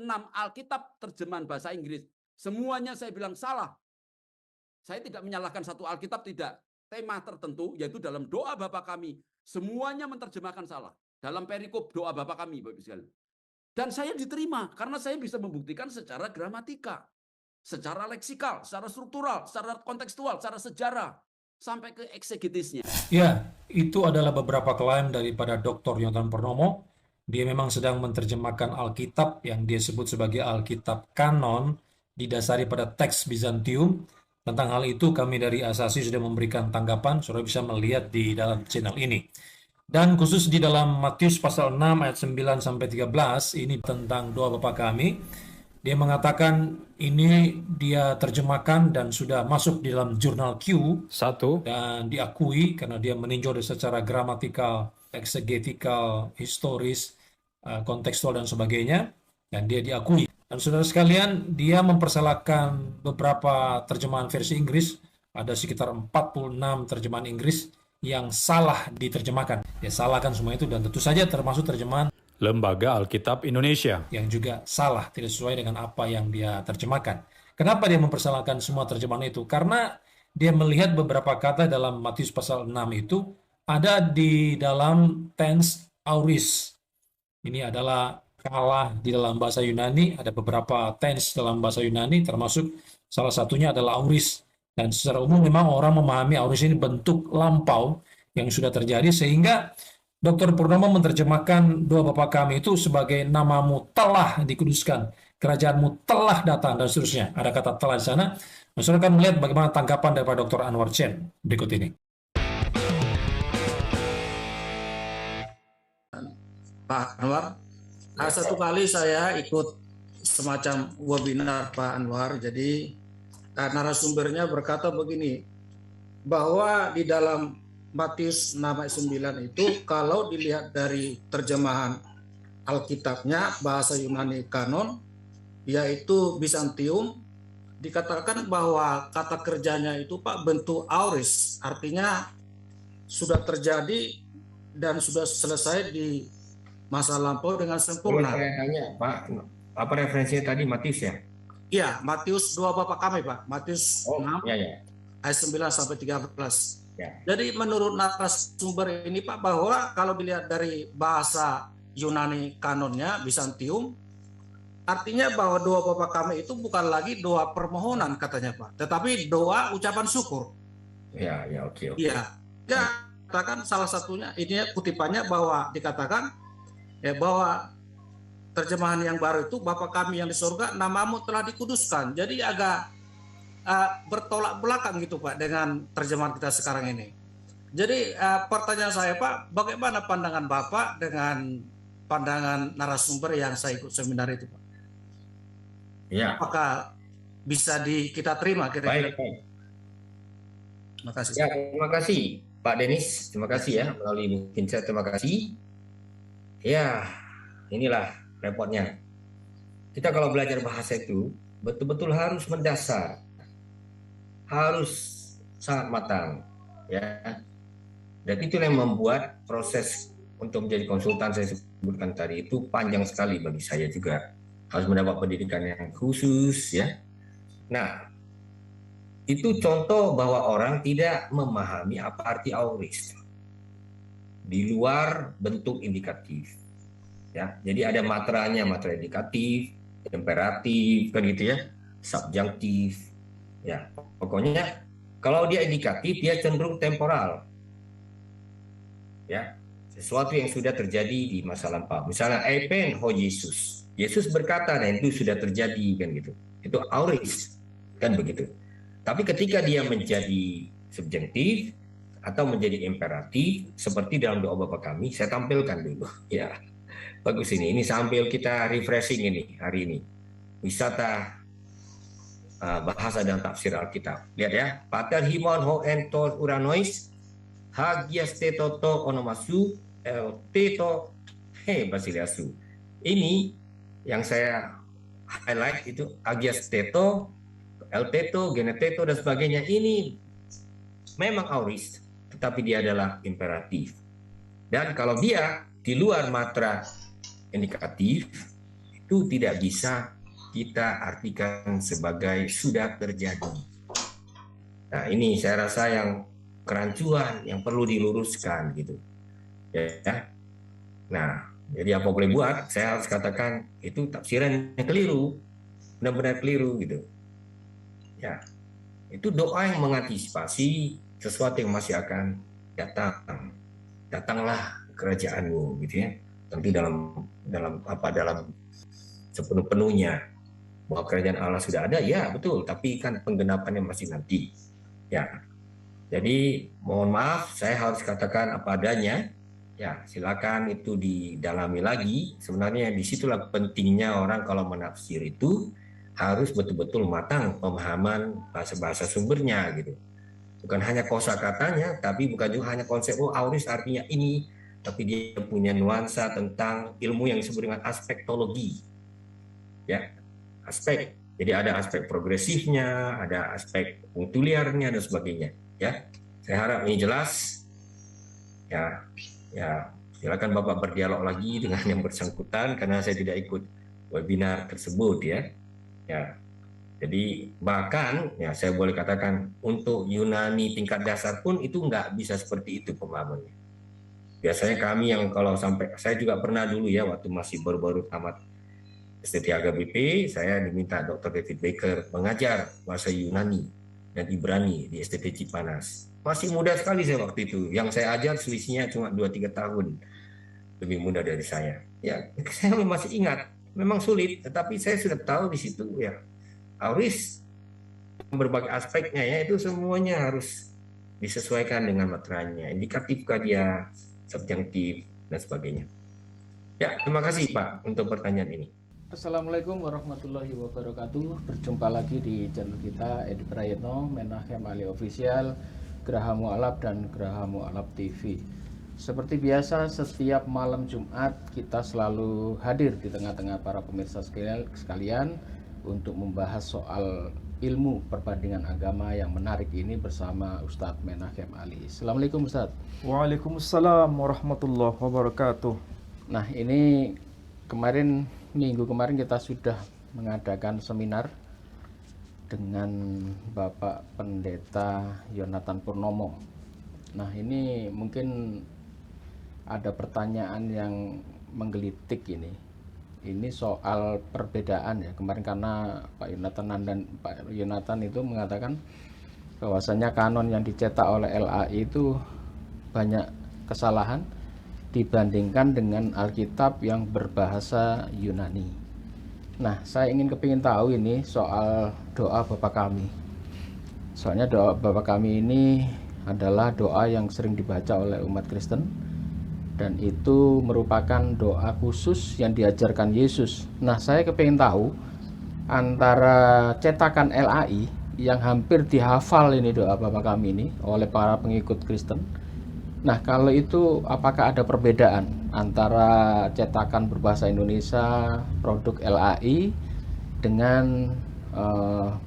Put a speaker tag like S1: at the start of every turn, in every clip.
S1: Alkitab terjemahan bahasa Inggris. Semuanya saya bilang salah. Saya tidak menyalahkan satu Alkitab, tidak. Tema tertentu, yaitu dalam doa Bapa kami, semuanya menerjemahkan salah. Dalam perikop doa Bapa kami, Bapak sekalian. Dan saya diterima, karena saya bisa membuktikan secara gramatika, secara leksikal, secara struktural, secara kontekstual, secara sejarah, sampai ke eksegetisnya.
S2: Ya, itu adalah beberapa klaim daripada Dr. Yonatan Purnomo. Dia memang sedang menerjemahkan Alkitab yang dia sebut sebagai Alkitab kanon, didasari pada teks Bizantium. Tentang hal itu kami dari Asasi sudah memberikan tanggapan, saudara bisa melihat di dalam channel ini. Dan khusus di dalam Matius pasal 6 ayat 9 sampai 13, ini tentang doa Bapa kami. Dia mengatakan ini dia terjemahkan dan sudah masuk di dalam jurnal Q dan diakui karena dia meninjau secara gramatikal, eksegetikal, historis, kontekstual dan sebagainya, dan dia diakui. Dan saudara sekalian, dia mempersalahkan beberapa terjemahan versi Inggris, ada sekitar 46 terjemahan Inggris yang salah diterjemahkan. Dia salahkan semua itu dan tentu saja termasuk terjemahan
S3: Lembaga Alkitab Indonesia
S2: yang juga salah, tidak sesuai dengan apa yang dia terjemahkan. Kenapa dia mempersalahkan semua terjemahan itu? Karena dia melihat beberapa kata dalam Matius pasal 6 itu ada di dalam tense aorist. Ini adalah kalah di dalam bahasa Yunani, ada beberapa tense dalam bahasa Yunani, termasuk salah satunya adalah aorist. Dan secara umum memang orang memahami aorist ini bentuk lampau yang sudah terjadi, sehingga Dr. Purnomo menerjemahkan doa Bapa kami itu sebagai namamu telah dikuduskan, kerajaanmu telah datang, dan seterusnya. Ada kata telah di sana. Masyarakat akan melihat bagaimana tanggapan daripada Dr. Anwar Chen berikut ini.
S4: Pak Anwar, satu kali saya ikut semacam webinar Pak Anwar, jadi narasumbernya berkata begini, bahwa di dalam Matius 6 ayat 9 itu kalau dilihat dari terjemahan Alkitabnya bahasa Yunani kanon, yaitu Bizantium, dikatakan bahwa kata kerjanya itu Pak bentuk aorist, artinya sudah terjadi dan sudah selesai di masa lampau dengan sempurna.
S5: Saya tanya Pak, apa referensinya tadi Matius ya?
S4: Iya, Matius 2 Bapa kami Pak, Matius 6
S5: ya.
S4: ayat 9 sampai 13.
S5: Ya.
S4: Jadi menurut narasumber ini Pak, bahwa kalau dilihat dari bahasa Yunani kanonnya Bizantium, artinya bahwa doa Bapa kami itu bukan lagi doa permohonan katanya Pak, tetapi doa ucapan syukur.
S5: Ya, oke.
S4: Iya. Ya, katakan salah satunya ini kutipannya bahwa dikatakan bahwa terjemahan yang baru itu Bapa kami yang di surga, namamu telah dikuduskan. Jadi agak bertolak belakang gitu Pak dengan terjemahan kita sekarang ini. Jadi pertanyaan saya Pak, bagaimana pandangan Bapak dengan pandangan narasumber yang saya ikut seminar itu Pak?
S5: Ya.
S4: Apakah bisa kita terima kira-kira?
S5: Baik.
S4: Terima kasih.
S5: Ya, terima kasih Pak Denis, terima kasih ya melalui mungkin saya terima kasih. Ya, inilah repotnya. Kita kalau belajar bahasa itu betul-betul harus mendasar, harus sangat matang, ya. Dan itu yang membuat proses untuk menjadi konsultan saya sebutkan tadi itu panjang sekali bagi saya juga. Harus mendapat pendidikan yang khusus, ya. Nah, itu contoh bahwa orang tidak memahami apa arti aorist di luar bentuk indikatif. Ya, jadi ada materanya, matera indikatif, imperatif, kan gitu ya, subjunktif. Ya, pokoknya kalau dia indikatif dia cenderung temporal. Ya, sesuatu yang sudah terjadi di masa lampau. Misalnya epen ho Yesus. Yesus berkata dan itu sudah terjadi kan gitu. Itu aorist kan begitu. Tapi ketika dia menjadi subjektif atau menjadi imperatif seperti dalam doa Bapa kami, saya tampilkan dulu ya. Bagus ini sambil kita refreshing ini hari ini. Wisata bahasa dan tafsir Alkitab. Lihat ya. Pater himon ho entos uranois hagias tetoto onomasu el teto he basiliasu. Ini yang saya highlight itu hagias teto, el teto, geneteto dan sebagainya. Ini memang aorist, tetapi dia adalah imperatif. Dan kalau dia di luar matra indikatif, itu tidak bisa kita artikan sebagai sudah terjadi. Nah, ini saya rasa yang kerancuan yang perlu diluruskan gitu. Ya. Nah, jadi apa boleh buat, saya harus katakan itu tafsiran yang keliru, benar-benar keliru gitu. Ya, itu doa yang mengantisipasi sesuatu yang masih akan datang. Datanglah kerajaanmu gitu ya. Tentu dalam sepenuh-penuhnya bahwa kerajaan Allah sudah ada, ya betul, tapi kan penggenapannya masih nanti. Ya. Jadi mohon maaf, saya harus katakan apa adanya. Ya, silakan itu didalami lagi. Sebenarnya disitulah pentingnya orang kalau menafsir itu harus betul-betul matang pemahaman bahasa-bahasa sumbernya gitu. Bukan hanya kosakatanya, tapi bukan juga hanya konsep auris artinya ini, tapi dia punya nuansa tentang ilmu yang disebut dengan aspektologi. Ya, aspek. Jadi ada aspek progresifnya, ada aspek punktuliarnya dan sebagainya. Ya, saya harap ini jelas. Ya, silakan Bapak berdialog lagi dengan yang bersangkutan karena saya tidak ikut webinar tersebut ya. Ya. Jadi bahkan ya saya boleh katakan untuk Yunani tingkat dasar pun itu nggak bisa seperti itu pemahamannya. Biasanya kami yang kalau sampai, saya juga pernah dulu ya waktu masih baru-baru tamat STT HKBP, saya diminta Dr. David Baker mengajar bahasa Yunani dan Ibrani di STT Cipanas. Masih muda sekali saya waktu itu. Yang saya ajar selisihnya cuma 2-3 tahun. Lebih muda dari saya. Ya, saya masih ingat. Memang sulit, tetapi saya sudah tahu di situ ya. Auris berbagai aspeknya ya itu semuanya harus disesuaikan dengan materannya. Indikatif kah dia, subjektif dan sebagainya. Ya, terima kasih Pak untuk pertanyaan ini.
S6: Assalamualaikum warahmatullahi wabarakatuh. Berjumpa lagi di channel kita Edi Prayitno, Menachem Ali Official, Geraha Mu'alaf dan Geraha Mu'alaf TV. Seperti biasa setiap malam Jumat kita selalu hadir di tengah-tengah para pemirsa sekalian untuk membahas soal ilmu perbandingan agama yang menarik ini bersama Ustadz Menachem Ali. Assalamualaikum Ustadz.
S7: Waalaikumsalam warahmatullahi wabarakatuh.
S6: Nah, ini minggu kemarin kita sudah mengadakan seminar dengan Bapak Pendeta Yonatan Purnomo. Nah, ini mungkin ada pertanyaan yang menggelitik ini. Ini soal perbedaan ya. Kemarin karena Pak Yonatan itu mengatakan bahwasanya kanon yang dicetak oleh LAI itu banyak kesalahan dibandingkan dengan Alkitab yang berbahasa Yunani. Nah, saya kepingin tahu ini soal doa Bapa Kami. Soalnya doa Bapa Kami ini adalah doa yang sering dibaca oleh umat Kristen dan itu merupakan doa khusus yang diajarkan Yesus. Nah, saya kepingin tahu antara cetakan LAI yang hampir dihafal ini doa Bapa Kami ini oleh para pengikut Kristen. Nah, kalau itu apakah ada perbedaan antara cetakan berbahasa Indonesia produk LAI dengan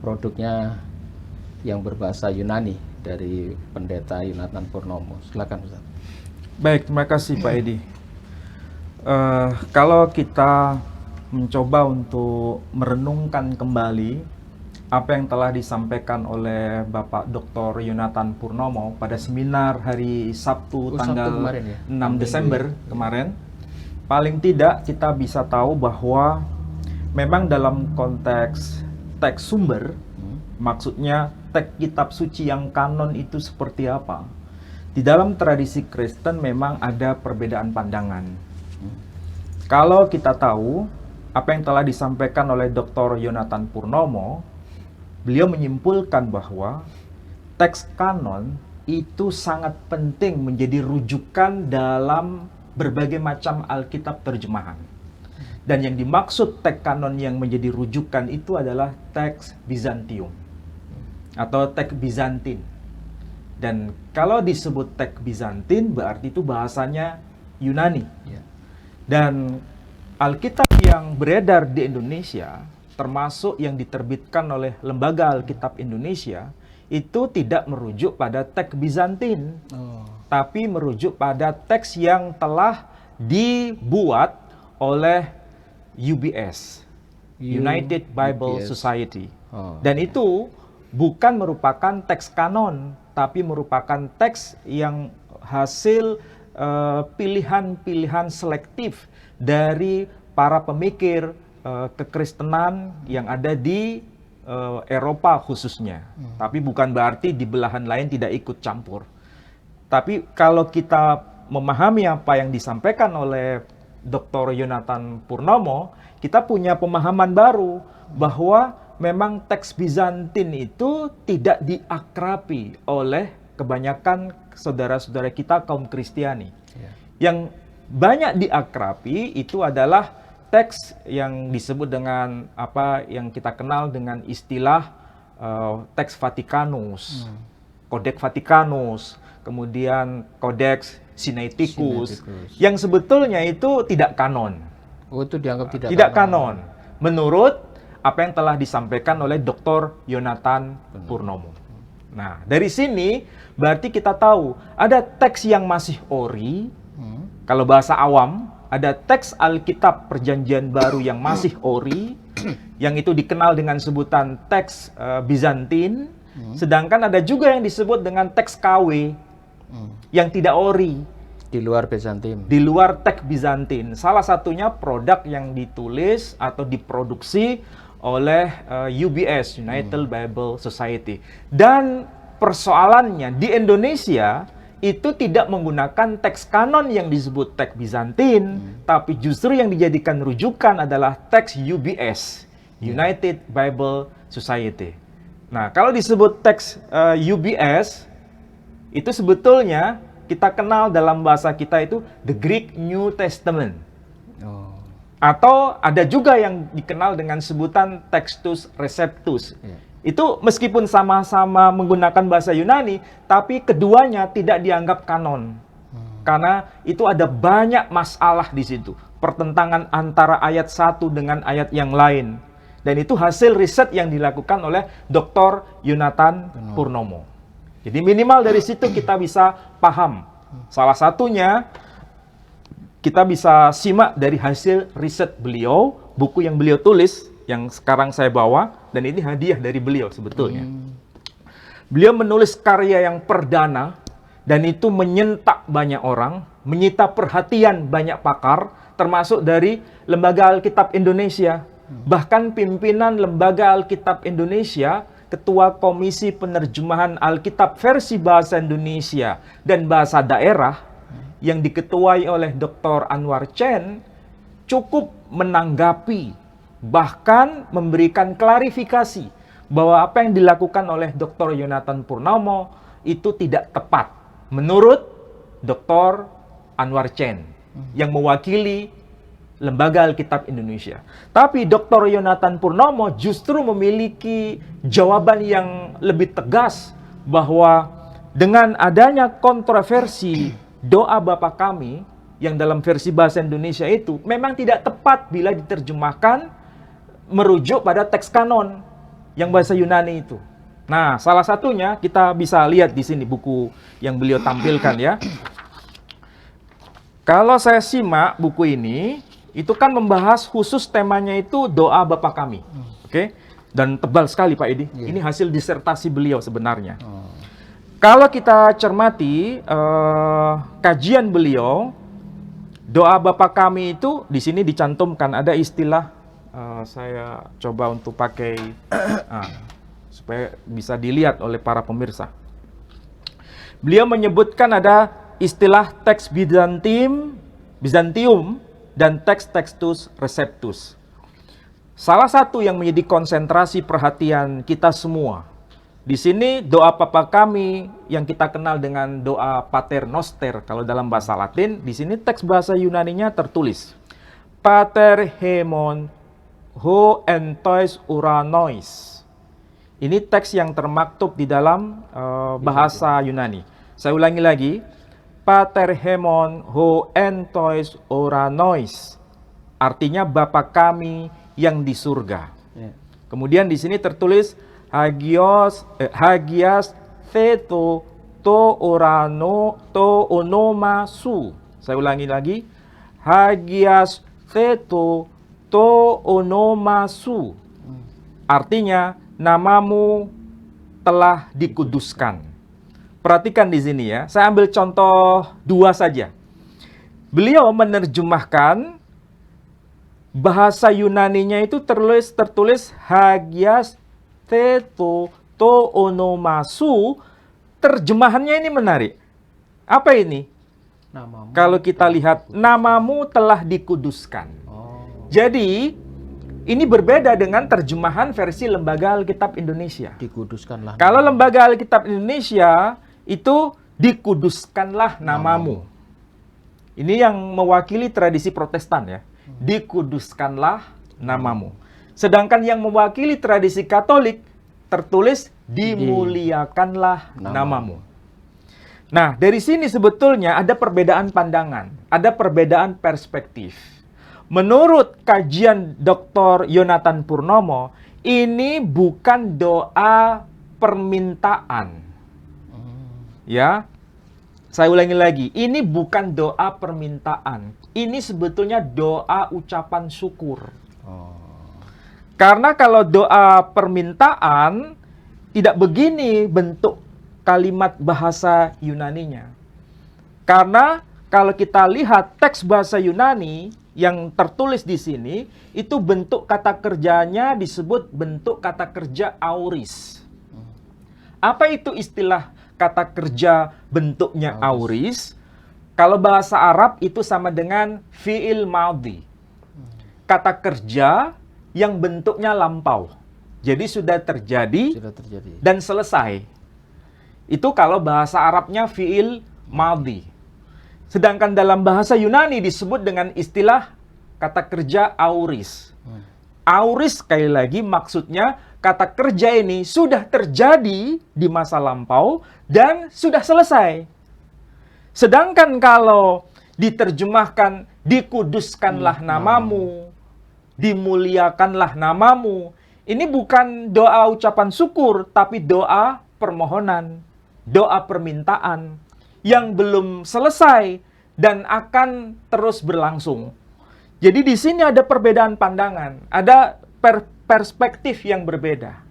S6: produknya yang berbahasa Yunani dari Pendeta Yonatan Purnomo? Silakan Ustaz.
S7: Baik, terima kasih Pak Edi. Kalau kita mencoba untuk merenungkan kembali apa yang telah disampaikan oleh Bapak Dr. Yonatan Purnomo pada seminar hari Sabtu tanggal
S6: kemarin ya?
S7: 6 Desember kemarin, paling tidak kita bisa tahu bahwa memang dalam konteks teks sumber, maksudnya teks kitab suci yang kanon itu seperti apa. Di dalam tradisi Kristen memang ada perbedaan pandangan. Kalau kita tahu apa yang telah disampaikan oleh Dr. Yonatan Purnomo, beliau menyimpulkan bahwa teks kanon itu sangat penting menjadi rujukan dalam berbagai macam Alkitab terjemahan. Dan yang dimaksud teks kanon yang menjadi rujukan itu adalah teks Bizantium atau teks Bizantin. Dan kalau disebut teks Bizantin berarti itu bahasanya Yunani. Dan Alkitab yang beredar di Indonesia, termasuk yang diterbitkan oleh Lembaga Alkitab Indonesia, itu tidak merujuk pada teks Bizantin, tapi merujuk pada teks yang telah dibuat oleh UBS, United Bible
S6: UBS.
S7: Society.
S6: Oh,
S7: Dan itu bukan merupakan teks kanon, tapi merupakan teks yang hasil pilihan-pilihan selektif dari para pemikir kekristenan yang ada di Eropa khususnya. Tapi bukan berarti di belahan lain tidak ikut campur. Tapi kalau kita memahami apa yang disampaikan oleh Dr. Yonatan Purnomo, kita punya pemahaman baru bahwa memang teks Bizantin itu tidak diakrabi oleh kebanyakan saudara-saudara kita kaum Kristiani. Yang banyak diakrabi itu adalah teks yang disebut dengan apa yang kita kenal dengan istilah teks Vatikanus, Codex Vaticanus, kemudian Codex Sinaiticus, yang sebetulnya itu tidak kanon.
S6: Oh, itu dianggap
S7: Tidak kanon. Menurut apa yang telah disampaikan oleh Dr. Yonatan Purnomo. Nah, dari sini berarti kita tahu ada teks yang masih ori. Kalau bahasa awam, ada teks Alkitab Perjanjian Baru yang masih ori, yang itu dikenal dengan sebutan teks Bizantin. Sedangkan ada juga yang disebut dengan teks KW, yang tidak ori.
S6: di luar Bizantin.
S7: Di luar teks Bizantin. Salah satunya produk yang ditulis atau diproduksi oleh UBS, United Bible Society. Dan persoalannya di Indonesia itu tidak menggunakan teks kanon yang disebut teks Bizantin, tapi justru yang dijadikan rujukan adalah teks UBS, United Bible Society. Nah, kalau disebut teks UBS, itu sebetulnya kita kenal dalam bahasa kita itu the Greek New Testament.
S6: Oh.
S7: Atau ada juga yang dikenal dengan sebutan Textus Receptus. Itu meskipun sama-sama menggunakan bahasa Yunani, tapi keduanya tidak dianggap kanon. Karena itu ada banyak masalah di situ. Pertentangan antara ayat satu dengan ayat yang lain. Dan itu hasil riset yang dilakukan oleh Dr. Yonatan Purnomo. Jadi minimal dari situ kita bisa paham. Salah satunya kita bisa simak dari hasil riset beliau, buku yang beliau tulis, yang sekarang saya bawa, dan ini hadiah dari beliau sebetulnya. Beliau menulis karya yang perdana, dan itu menyentak banyak orang, menyita perhatian banyak pakar, termasuk dari Lembaga Alkitab Indonesia. Bahkan pimpinan Lembaga Alkitab Indonesia, Ketua Komisi Penerjemahan Alkitab versi Bahasa Indonesia dan Bahasa Daerah, yang diketuai oleh Dr. Anwar Chen, cukup menanggapi, bahkan memberikan klarifikasi bahwa apa yang dilakukan oleh Dr. Yonatan Purnomo itu tidak tepat menurut Dr. Anwar Chen yang mewakili Lembaga Alkitab Indonesia. Tapi Dr. Yonatan Purnomo justru memiliki jawaban yang lebih tegas bahwa dengan adanya kontroversi doa Bapa Kami yang dalam versi bahasa Indonesia itu memang tidak tepat bila diterjemahkan merujuk pada teks kanon yang bahasa Yunani itu. Nah, salah satunya kita bisa lihat di sini buku yang beliau tampilkan ya. Kalau saya simak buku ini, itu kan membahas khusus temanya itu doa Bapa Kami. Oke? Dan tebal sekali Pak Edi. Ini hasil disertasi beliau sebenarnya. Kalau kita cermati kajian beliau, doa Bapa Kami itu di sini dicantumkan ada istilah, saya coba untuk pakai supaya bisa dilihat oleh para pemirsa. Beliau menyebutkan ada istilah teks Bizantium dan teks Textus Receptus. Salah satu yang menjadi konsentrasi perhatian kita semua di sini doa Bapa Kami yang kita kenal dengan doa Pater Noster kalau dalam bahasa Latin, di sini teks bahasa Yunaninya tertulis Pater Hemon ho entois uranois. Ini teks yang termaktub di dalam bahasa Yunani. Saya ulangi lagi, Pater Hemon ho entois uranois. Artinya Bapa Kami yang di surga. Kemudian di sini tertulis Hagias theto to orano to onoma su. Saya ulangi lagi. Hagias theto to onomasu. Artinya namamu telah dikuduskan. Perhatikan di sini ya. Saya ambil contoh 2 saja. Beliau menerjemahkan bahasa Yunaninya itu tertulis Hagias Teto to onomasu. Terjemahannya ini menarik. Apa ini?
S6: Namamu.
S7: Kalau kita lihat, namamu telah dikuduskan.
S6: Oh,
S7: Jadi, ini berbeda dengan terjemahan versi Lembaga Alkitab Indonesia.
S6: dikuduskanlah.
S7: Kalau Lembaga Alkitab Indonesia, itu dikuduskanlah namamu. Ini yang mewakili tradisi Protestan ya. Dikuduskanlah namamu. Sedangkan yang mewakili tradisi Katolik, tertulis dimuliakanlah namamu. Nah, dari sini sebetulnya ada perbedaan pandangan, ada perbedaan perspektif. Menurut kajian Dr. Yonatan Purnomo, ini bukan doa permintaan. Ya, saya ulangi lagi, ini bukan doa permintaan. Ini sebetulnya doa ucapan syukur. Karena kalau doa permintaan, tidak begini bentuk kalimat bahasa Yunaninya. Karena kalau kita lihat teks bahasa Yunani yang tertulis di sini, itu bentuk kata kerjanya disebut bentuk kata kerja auris. Apa itu istilah kata kerja bentuknya auris? Kalau bahasa Arab itu sama dengan fi'il madhi. Kata kerja yang bentuknya lampau. Jadi sudah terjadi dan selesai. Itu kalau bahasa Arabnya fi'il madhi. Sedangkan dalam bahasa Yunani disebut dengan istilah kata kerja auris. Auris sekali lagi maksudnya kata kerja ini sudah terjadi di masa lampau dan sudah selesai. Sedangkan kalau diterjemahkan dikuduskanlah namamu, dimuliakanlah namamu, ini bukan doa ucapan syukur tapi doa permohonan, doa permintaan yang belum selesai dan akan terus berlangsung. Jadi di sini ada perbedaan pandangan, ada perspektif yang berbeda.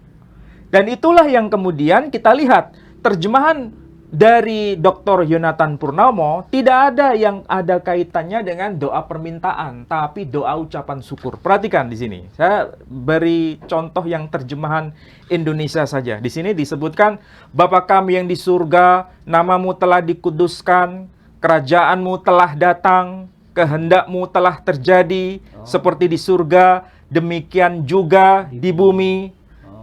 S7: Dan itulah yang kemudian kita lihat terjemahan dari Dr. Yonatan Purnomo tidak ada yang ada kaitannya dengan doa permintaan, tapi doa ucapan syukur. Perhatikan di sini. Saya beri contoh yang terjemahan Indonesia saja. Di sini disebutkan, Bapa kami yang di surga, namamu telah dikuduskan, kerajaanmu telah datang, kehendakmu telah terjadi, seperti di surga, demikian juga di bumi.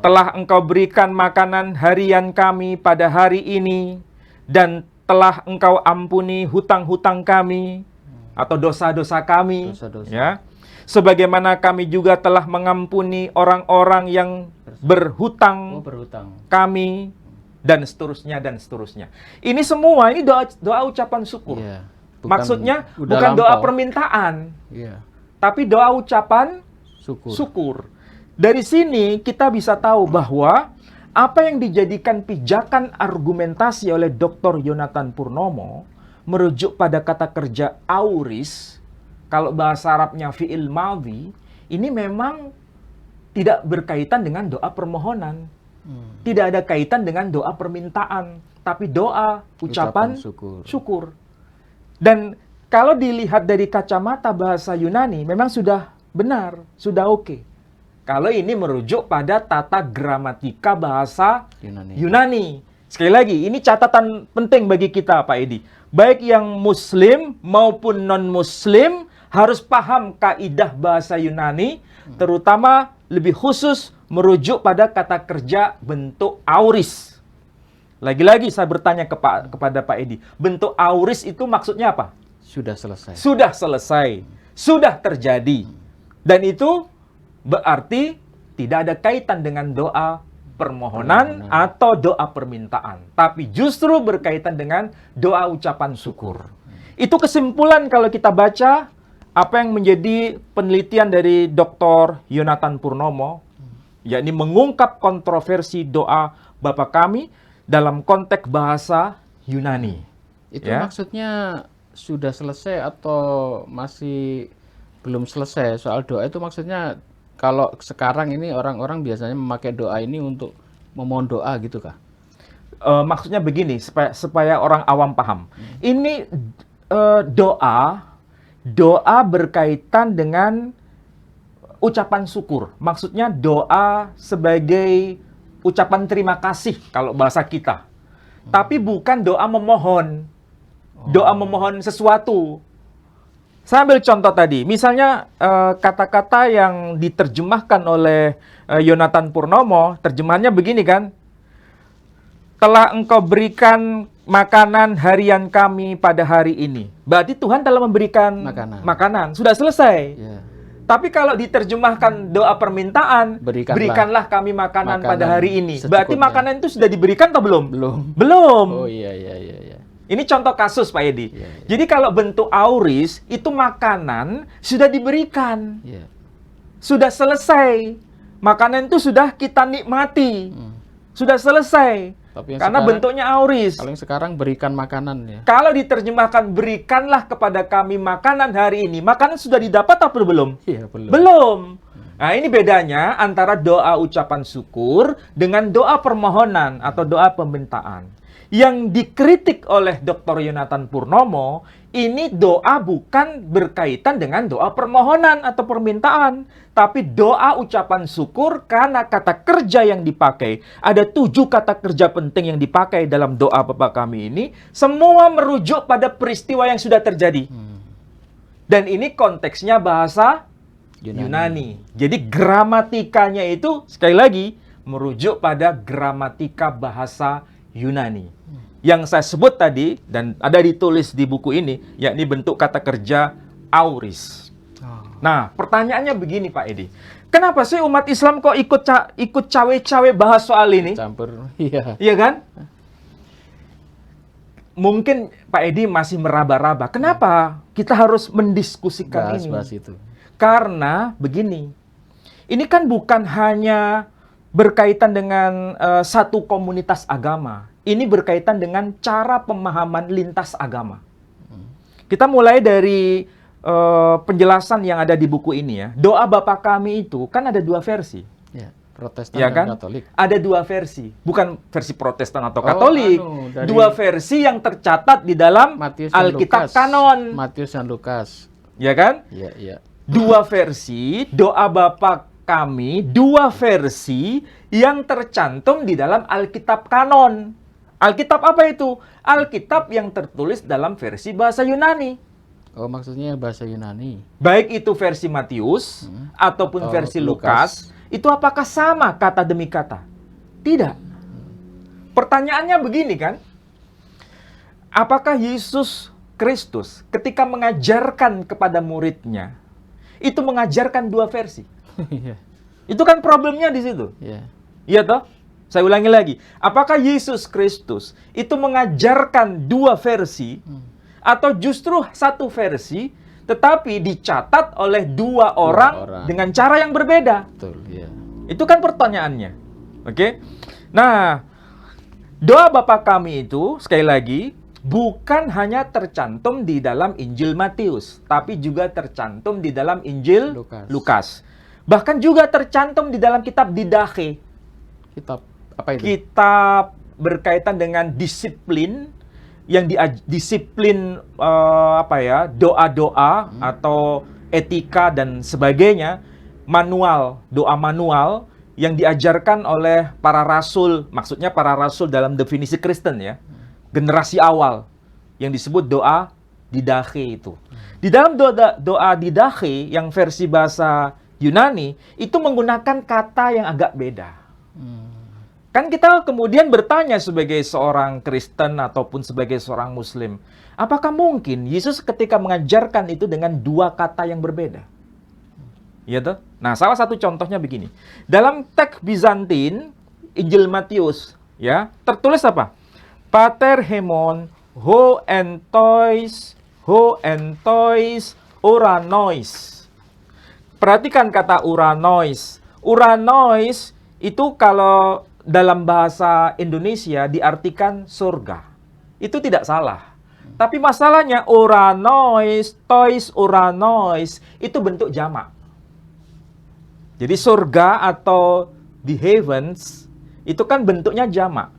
S7: Telah engkau berikan makanan harian kami pada hari ini, dan telah engkau ampuni hutang-hutang kami atau dosa-dosa kami, ya. Sebagaimana kami juga telah mengampuni orang-orang yang berhutang kami, dan seterusnya dan seterusnya. Ini semua ini doa ucapan syukur. Maksudnya bukan doa permintaan, tapi doa ucapan syukur. Dari sini kita bisa tahu bahwa apa yang dijadikan pijakan argumentasi oleh Dr. Yonatan Purnomo merujuk pada kata kerja auris, kalau bahasa Arabnya fi'il madhi, ini memang tidak berkaitan dengan doa permohonan. Tidak ada kaitan dengan doa permintaan, tapi doa ucapan syukur. Dan kalau dilihat dari kacamata bahasa Yunani, memang sudah benar, sudah oke. Kalau ini merujuk pada tata gramatika bahasa Yunani. Sekali lagi, ini catatan penting bagi kita, Pak Edi. Baik yang Muslim maupun non-Muslim harus paham kaidah bahasa Yunani, terutama lebih khusus merujuk pada kata kerja bentuk auris. Lagi-lagi saya bertanya kepada Pak Edi, bentuk auris itu maksudnya apa?
S6: Sudah selesai.
S7: Sudah selesai, sudah terjadi. Dan itu berarti tidak ada kaitan dengan doa permohonan atau doa permintaan, tapi justru berkaitan dengan doa ucapan syukur. Itu kesimpulan kalau kita baca apa yang menjadi penelitian dari Dr. Yonatan Purnomo, yakni mengungkap kontroversi doa Bapa kami dalam konteks bahasa Yunani.
S6: Itu maksudnya sudah selesai atau masih Belum selesai. Soal doa itu maksudnya kalau sekarang ini orang-orang biasanya memakai doa ini untuk memohon doa gitu kah?
S7: Maksudnya begini, supaya orang awam paham. Ini doa berkaitan dengan ucapan syukur. Maksudnya doa sebagai ucapan terima kasih kalau bahasa kita. Tapi bukan doa memohon. Doa memohon sesuatu. Saya ambil contoh tadi. Misalnya kata-kata yang diterjemahkan oleh Yonatan Purnomo, terjemahannya begini kan? Telah engkau berikan makanan harian kami pada hari ini. Berarti Tuhan telah memberikan makanan. Sudah selesai.
S6: Ya.
S7: Tapi kalau diterjemahkan doa permintaan, berikanlah kami makanan pada hari ini. Berarti makanan itu sudah diberikan atau belum? Belum.
S6: Oh iya.
S7: Ini contoh kasus Pak Edi.
S6: Iya.
S7: Jadi kalau bentuk auris, itu makanan sudah diberikan.
S6: Iya.
S7: Sudah selesai. Makanan itu sudah kita nikmati. Sudah selesai.
S6: Tapi
S7: Karena bentuknya auris.
S6: Kalau yang sekarang berikan makanan ya.
S7: Kalau diterjemahkan berikanlah kepada kami makanan hari ini, makanan sudah didapat atau belum?
S6: Iya, belum.
S7: Belum. Nah, ini bedanya antara doa ucapan syukur dengan doa permohonan atau doa permintaan. Yang dikritik oleh Dr. Yonatan Purnomo, ini doa bukan berkaitan dengan doa permohonan atau permintaan, tapi doa ucapan syukur karena kata kerja yang dipakai. Ada 7 kata kerja penting yang dipakai dalam doa Bapa Kami ini, semua merujuk pada peristiwa yang sudah terjadi. Dan ini konteksnya bahasa Yunani. Jadi gramatikanya itu, sekali lagi, merujuk pada gramatika bahasa Yunani. Yang saya sebut tadi, dan ada ditulis di buku ini, yakni bentuk kata kerja auris. Nah, pertanyaannya begini Pak Edi. Kenapa sih umat Islam kok ikut cawe-cawe bahas soal ini?
S6: Campur, iya.
S7: Iya kan? Mungkin Pak Edi masih meraba-raba. Kenapa kita harus mendiskusikan ini?
S6: Bahas itu.
S7: Karena begini, ini kan bukan hanya berkaitan dengan satu komunitas agama. Ini berkaitan dengan cara pemahaman lintas agama. Kita mulai dari penjelasan yang ada di buku ini ya. Doa Bapa Kami itu kan ada 2 versi.
S6: Ya, Protestan
S7: Ya
S6: dan
S7: kan?
S6: Katolik.
S7: Ada 2 versi. Bukan versi Protestan atau Katolik.
S6: Dari
S7: 2 versi yang tercatat di dalam
S6: Matius dan
S7: Alkitab
S6: Lukas.
S7: kanon.
S6: Matius dan Lukas.
S7: Ya kan?
S6: Iya.
S7: 2 versi doa Bapa Kami, 2 versi yang tercantum di dalam Alkitab kanon. Alkitab apa itu? Alkitab yang tertulis dalam versi bahasa Yunani.
S6: Oh, maksudnya bahasa Yunani.
S7: Baik itu versi Matius ataupun versi Lukas, itu apakah sama kata demi kata? Tidak. Pertanyaannya begini kan? Apakah Yesus Kristus ketika mengajarkan kepada muridnya, itu mengajarkan 2 versi?
S6: Iya.
S7: Itu kan problemnya di situ.
S6: Iya.
S7: Iya toh? Saya ulangi lagi. Apakah Yesus Kristus itu mengajarkan 2 versi atau justru 1 versi tetapi dicatat oleh 2 orang dengan cara yang berbeda?
S6: Betul, iya.
S7: Itu kan pertanyaannya. Oke? Nah, doa Bapa Kami itu sekali lagi bukan hanya tercantum di dalam Injil Matius, tapi juga tercantum di dalam Injil Lukas. Bahkan juga tercantum di dalam kitab Didache.
S6: Kitab apa itu?
S7: Kitab berkaitan dengan disiplin yang disiplin doa-doa atau etika dan sebagainya, manual, doa manual yang diajarkan oleh para rasul, maksudnya para rasul dalam definisi Kristen ya. Generasi awal yang disebut doa Didache itu. Di dalam doa Didache yang versi bahasa Yunani itu menggunakan kata yang agak beda. Kan kita kemudian bertanya sebagai seorang Kristen ataupun sebagai seorang Muslim, apakah mungkin Yesus ketika mengajarkan itu dengan 2 kata yang berbeda? Iya toh? Nah, salah satu contohnya begini. Dalam teks Bizantin, Injil Matius, ya, tertulis apa? Pater hemon ho entois uranois. Perhatikan kata uranois. Uranois itu kalau dalam bahasa Indonesia diartikan surga. Itu tidak salah. Tapi masalahnya uranois, tois, uranois itu bentuk jamak. Jadi surga atau the heavens itu kan bentuknya jamak.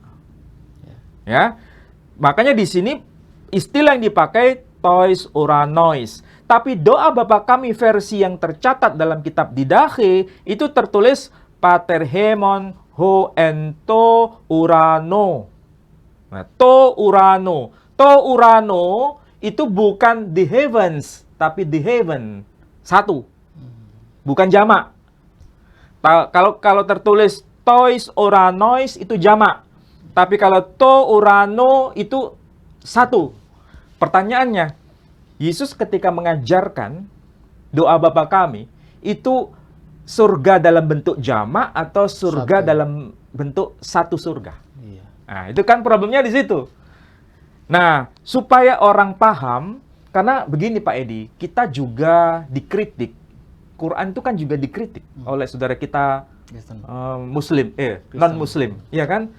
S7: Ya. Makanya di sini istilah yang dipakai tois, uranois. Tapi doa Bapa kami versi yang tercatat dalam kitab Didache itu tertulis Pater Hemon ho ento urano. Nah, to urano. To urano itu bukan the heavens, tapi the heaven. Satu. Bukan jamak. Kalau tertulis tois uranois itu jamak. Tapi kalau to urano itu satu. Pertanyaannya, Yesus ketika mengajarkan doa Bapa kami, itu surga dalam bentuk jamak atau surga dalam bentuk satu surga?
S6: Iya.
S7: Nah, itu kan problemnya di situ. Nah, supaya orang paham, karena begini Pak Edi, kita juga dikritik. Quran itu kan juga dikritik oleh saudara kita Muslim, non-Muslim, ya kan?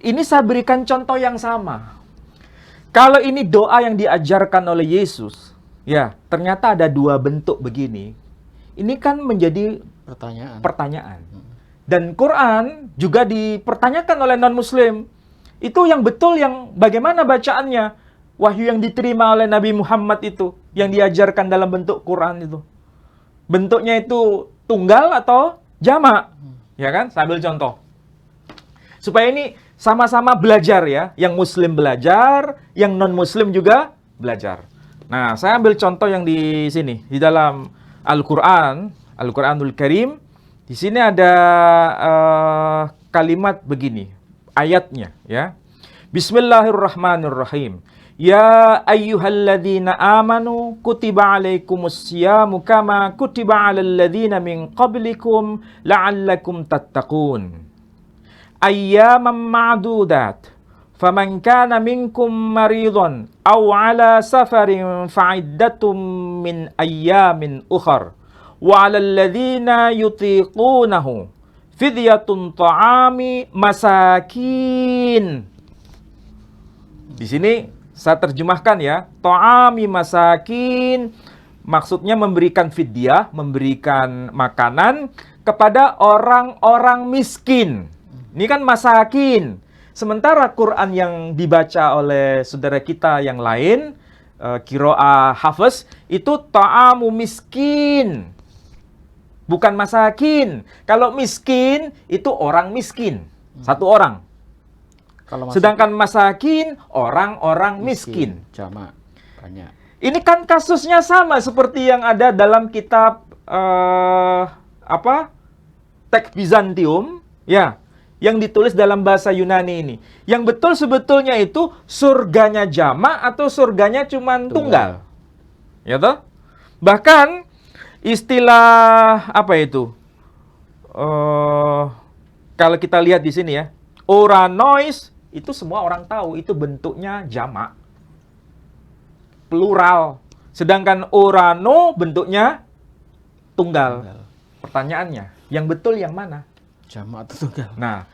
S7: Ini saya berikan contoh yang sama. Kalau ini doa yang diajarkan oleh Yesus, ya ternyata ada dua bentuk begini. Ini kan menjadi pertanyaan. Dan Quran juga dipertanyakan oleh non-Muslim. Itu yang betul, yang bagaimana bacaannya? Wahyu yang diterima oleh Nabi Muhammad itu, yang diajarkan dalam bentuk Quran itu. Bentuknya itu tunggal atau jamak? Ya kan? Saya ambil contoh. Supaya ini sama-sama belajar ya, yang Muslim belajar, yang non-Muslim juga belajar. Nah, saya ambil contoh yang di sini, di dalam Al-Quran, Al-Quranul Karim. Di sini ada kalimat begini, ayatnya ya. Bismillahirrahmanirrahim. Ya ayyuhalladzina amanu kutiba alaikumusyamu kama kutiba alal ladzina min qablikum la'allakum tattaqun. Ayyaman ma'dudat. Faman kana minkum maridun aw ala safarin fa'iddatum min ayyamin ukhar. Wa 'alal ladzina yutiqunahu fidyatun ta'ami masakin. Di sini saya terjemahkan ya, ta'ami masakin maksudnya memberikan fidyah, memberikan makanan kepada orang-orang miskin. Ini kan masakin. Sementara Quran yang dibaca oleh saudara kita yang lain, Qiraah Hafiz, itu ta'amu miskin. Bukan masakin. Kalau miskin, itu orang miskin. Satu orang. Sedangkan masakin, orang-orang miskin.
S6: Jamak, banyak.
S7: Ini kan kasusnya sama seperti yang ada dalam kitab teks Bizantium, ya, yang ditulis dalam bahasa Yunani ini. Yang betul sebetulnya itu surganya jamak atau surganya cuman tunggal. Ya toh? Bahkan istilah apa itu? Kalau kita lihat di sini ya, uranois itu semua orang tahu itu bentuknya jamak, plural. Sedangkan urano bentuknya tunggal. Pertanyaannya, yang betul yang mana?
S6: Jamak atau tunggal?
S7: Nah,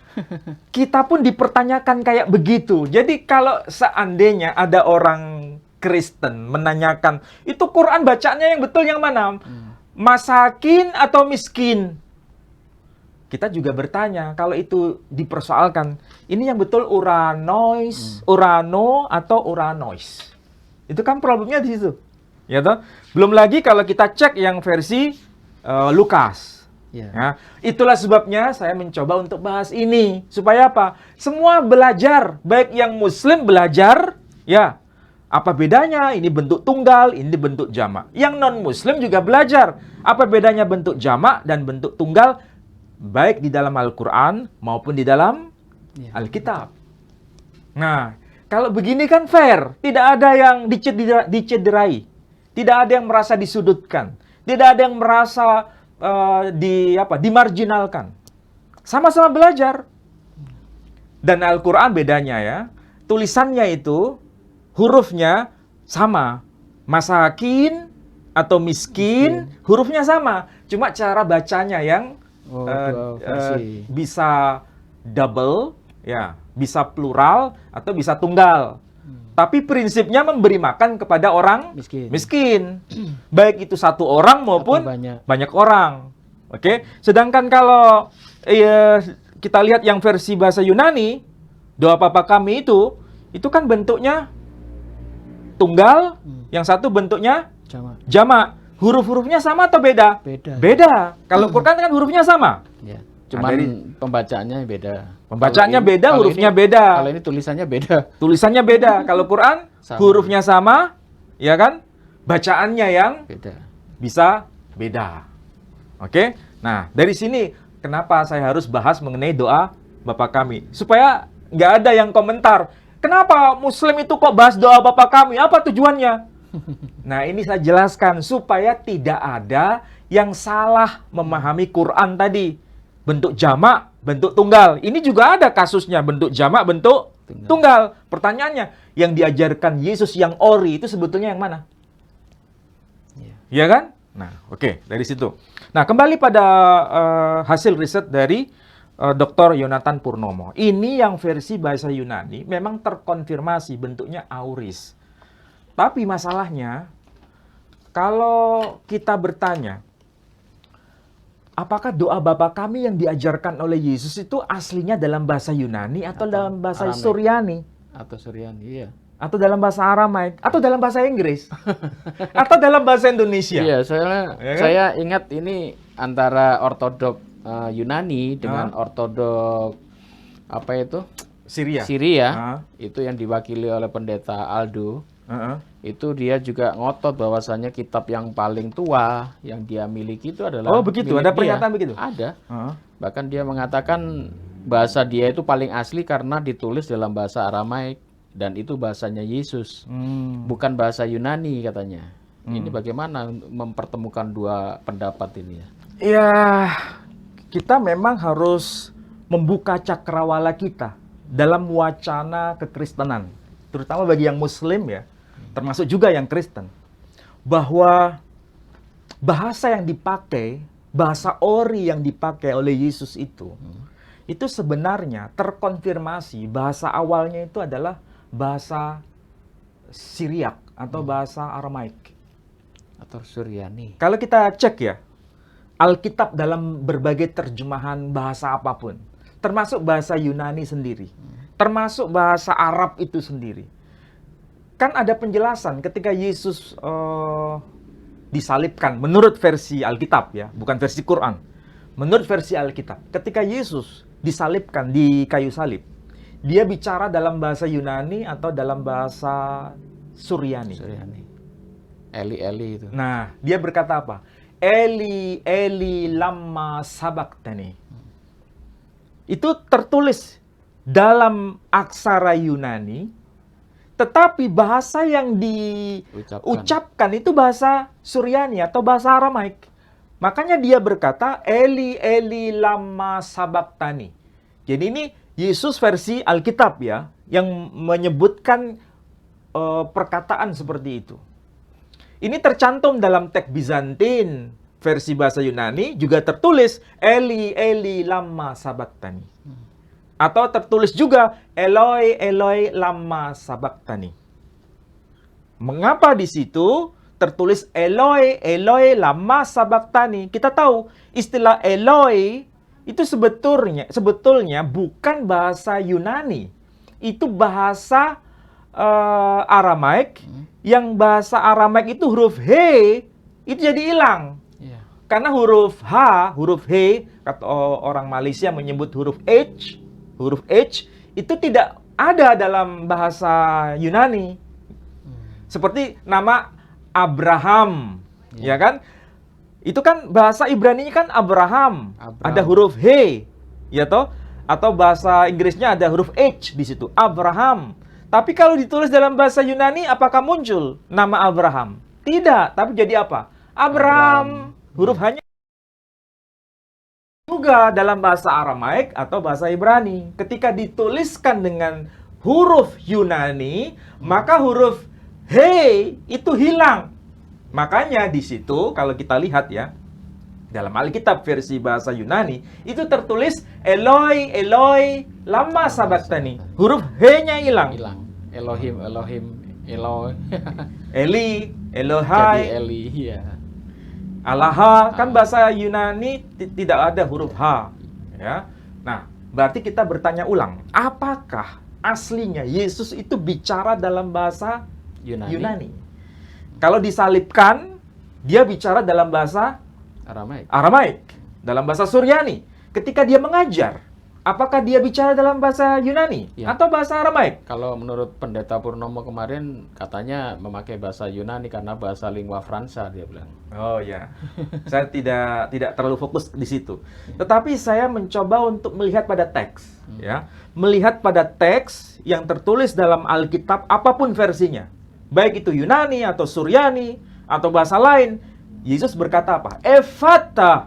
S7: kita pun dipertanyakan kayak begitu. Jadi kalau seandainya ada orang Kristen menanyakan, itu Quran bacanya yang betul yang mana? Masakin atau miskin? Kita juga bertanya, kalau itu dipersoalkan, ini yang betul uranois, urano atau uranois? Itu kan problemnya di situ. Ya toh? Belum lagi kalau kita cek yang versi Lukas. Ya, itulah sebabnya saya mencoba untuk bahas ini. Supaya apa? Semua belajar, baik yang Muslim belajar, ya, apa bedanya? Ini bentuk tunggal, ini bentuk jamak. Yang non-Muslim juga belajar. Apa bedanya bentuk jamak dan bentuk tunggal? Baik di dalam Al-Quran maupun di dalam Alkitab. Nah, kalau begini kan fair. Tidak ada yang dicederai. Tidak ada yang merasa disudutkan. Tidak ada yang merasa dimarginalkan. Sama-sama belajar. Dan Al-Quran bedanya ya. Tulisannya itu, hurufnya sama. Masakin atau miskin, hurufnya sama. Cuma cara bacanya yang bisa double, ya, bisa plural atau bisa tunggal. Tapi prinsipnya memberi makan kepada orang miskin. Baik itu satu orang maupun banyak orang. Oke. Sedangkan kalau kita lihat yang versi bahasa Yunani, doa Bapa kami itu kan bentuknya tunggal, yang satu bentuknya jamak. Huruf-hurufnya sama atau beda? Beda. Kalau Quran kan hurufnya sama.
S6: Ya. Cuman pembacaannya beda.
S7: Pembacaannya beda, hurufnya beda.
S6: Kalau ini tulisannya beda.
S7: Tulisannya beda. Kalau Quran hurufnya sama, ya kan? Bacaannya yang bisa beda. Oke? Nah, dari sini kenapa saya harus bahas mengenai doa Bapa kami? Supaya nggak ada yang komentar, kenapa Muslim itu kok bahas doa Bapa kami? Apa tujuannya? Nah, ini saya jelaskan supaya tidak ada yang salah memahami Quran tadi. Bentuk jamak, bentuk tunggal. Ini juga ada kasusnya, bentuk jamak, bentuk tunggal. Pertanyaannya, yang diajarkan Yesus yang ori itu sebetulnya yang mana? Iya kan? Nah, oke, dari situ. Nah, kembali pada hasil riset dari Dr. Yonatan Purnomo. Ini yang versi bahasa Yunani memang terkonfirmasi bentuknya auris. Tapi masalahnya, kalau kita bertanya, apakah doa Bapa kami yang diajarkan oleh Yesus itu aslinya dalam bahasa Yunani atau dalam bahasa Suryani?
S6: Atau Suryani, iya.
S7: Atau dalam bahasa Aramaik? Atau dalam bahasa Inggris? Atau dalam bahasa Indonesia?
S6: Iya, saya ingat ini antara ortodok Yunani dengan ortodok apa itu? Syria. Itu yang diwakili oleh pendeta Aldo. Itu dia juga ngotot bahwasanya kitab yang paling tua yang dia miliki itu adalah
S7: begitu, ada pernyataan begitu?
S6: Ada. Bahkan dia mengatakan bahasa dia itu paling asli karena ditulis dalam bahasa Aramaik dan itu bahasanya Yesus. Bukan bahasa Yunani katanya. Ini bagaimana mempertemukan dua pendapat ini ya?
S7: Ya, kita memang harus membuka cakrawala kita dalam wacana kekristenan, terutama bagi yang Muslim ya, termasuk juga yang Kristen, bahwa bahasa yang dipakai, bahasa ori yang dipakai oleh Yesus itu sebenarnya terkonfirmasi bahasa awalnya itu adalah bahasa Syriak atau bahasa Aramaik
S6: atau Suryani.
S7: Kalau kita cek ya, Alkitab dalam berbagai terjemahan bahasa apapun, termasuk bahasa Yunani sendiri, termasuk bahasa Arab itu sendiri, kan ada penjelasan ketika Yesus disalibkan menurut versi Alkitab ya, bukan versi Quran. Menurut versi Alkitab, ketika Yesus disalibkan di kayu salib, dia bicara dalam bahasa Yunani atau dalam bahasa Suryani.
S6: Eli itu.
S7: Nah, dia berkata apa? Eli, Eli, lama sabaktani. Itu tertulis dalam aksara Yunani, tetapi bahasa yang diucapkan itu bahasa Suryani atau bahasa Aramaik. Makanya dia berkata, Eli, Eli, lama sabaktani. Jadi ini Yesus versi Alkitab ya, yang menyebutkan perkataan seperti itu. Ini tercantum dalam teks Bizantin versi bahasa Yunani, juga tertulis Eli, Eli, lama sabaktani. Atau tertulis juga Eloi, Eloi, lama sabaktani. Mengapa di situ tertulis Eloi, Eloi, lama sabaktani? Kita tahu istilah Eloi itu sebetulnya bukan bahasa Yunani. Itu bahasa Aramaik, yang bahasa Aramaik itu huruf He itu jadi hilang. Karena huruf H, huruf He, kata orang Malaysia menyebut huruf H itu tidak ada dalam bahasa Yunani. Seperti nama Abraham, ya kan? Itu kan bahasa Ibrani kan Abraham. Ada huruf He, ya toh? Atau bahasa Inggrisnya ada huruf H di situ, Abraham. Tapi kalau ditulis dalam bahasa Yunani, apakah muncul nama Abraham? Tidak, tapi jadi apa? Abraham. Huruf hanya juga dalam bahasa Aramaik atau bahasa Ibrani. Ketika dituliskan dengan huruf Yunani, maka huruf He itu hilang. Makanya di situ kalau kita lihat ya, dalam Alkitab versi bahasa Yunani, itu tertulis Eloi, Eloi, lama sabaktani. Huruf He-nya hilang.
S6: Elohim, Elo.
S7: Eli,
S6: Jadi
S7: Elohai,
S6: Eli, ya.
S7: Allaha, kan bahasa Yunani tidak ada huruf H, ya. Nah, berarti kita bertanya ulang, apakah aslinya Yesus itu bicara dalam bahasa Yunani? Kalau disalibkan, dia bicara dalam bahasa Aramaik, dalam bahasa Suryani. Ketika dia mengajar, apakah dia bicara dalam bahasa Yunani atau bahasa Aramaik?
S6: Kalau menurut Pendeta Purnomo kemarin katanya memakai bahasa Yunani karena bahasa lingua franca, dia bilang.
S7: Oh ya, saya tidak terlalu fokus di situ. Tetapi saya mencoba untuk melihat pada teks, ya, melihat pada teks yang tertulis dalam Alkitab apapun versinya, baik itu Yunani atau Suryani atau bahasa lain. Yesus berkata apa? Ephata.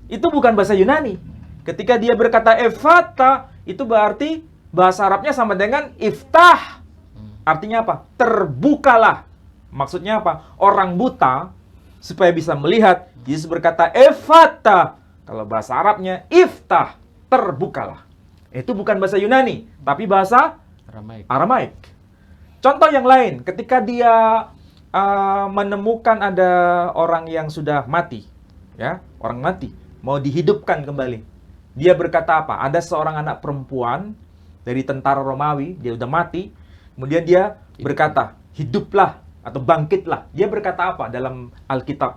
S7: Itu bukan bahasa Yunani. Ketika dia berkata Ephata, itu berarti bahasa Arabnya sama dengan iftah. Artinya apa? Terbukalah. Maksudnya apa? Orang buta supaya bisa melihat, Yesus berkata Ephata. Kalau bahasa Arabnya iftah, terbukalah. Itu bukan bahasa Yunani, tapi bahasa Aramaik. Contoh yang lain, ketika dia menemukan ada orang yang sudah mati, ya, orang mati mau dihidupkan kembali. Dia berkata apa? Ada seorang anak perempuan dari tentara Romawi, dia udah mati. Kemudian dia berkata, hiduplah atau bangkitlah. Dia berkata apa dalam Alkitab?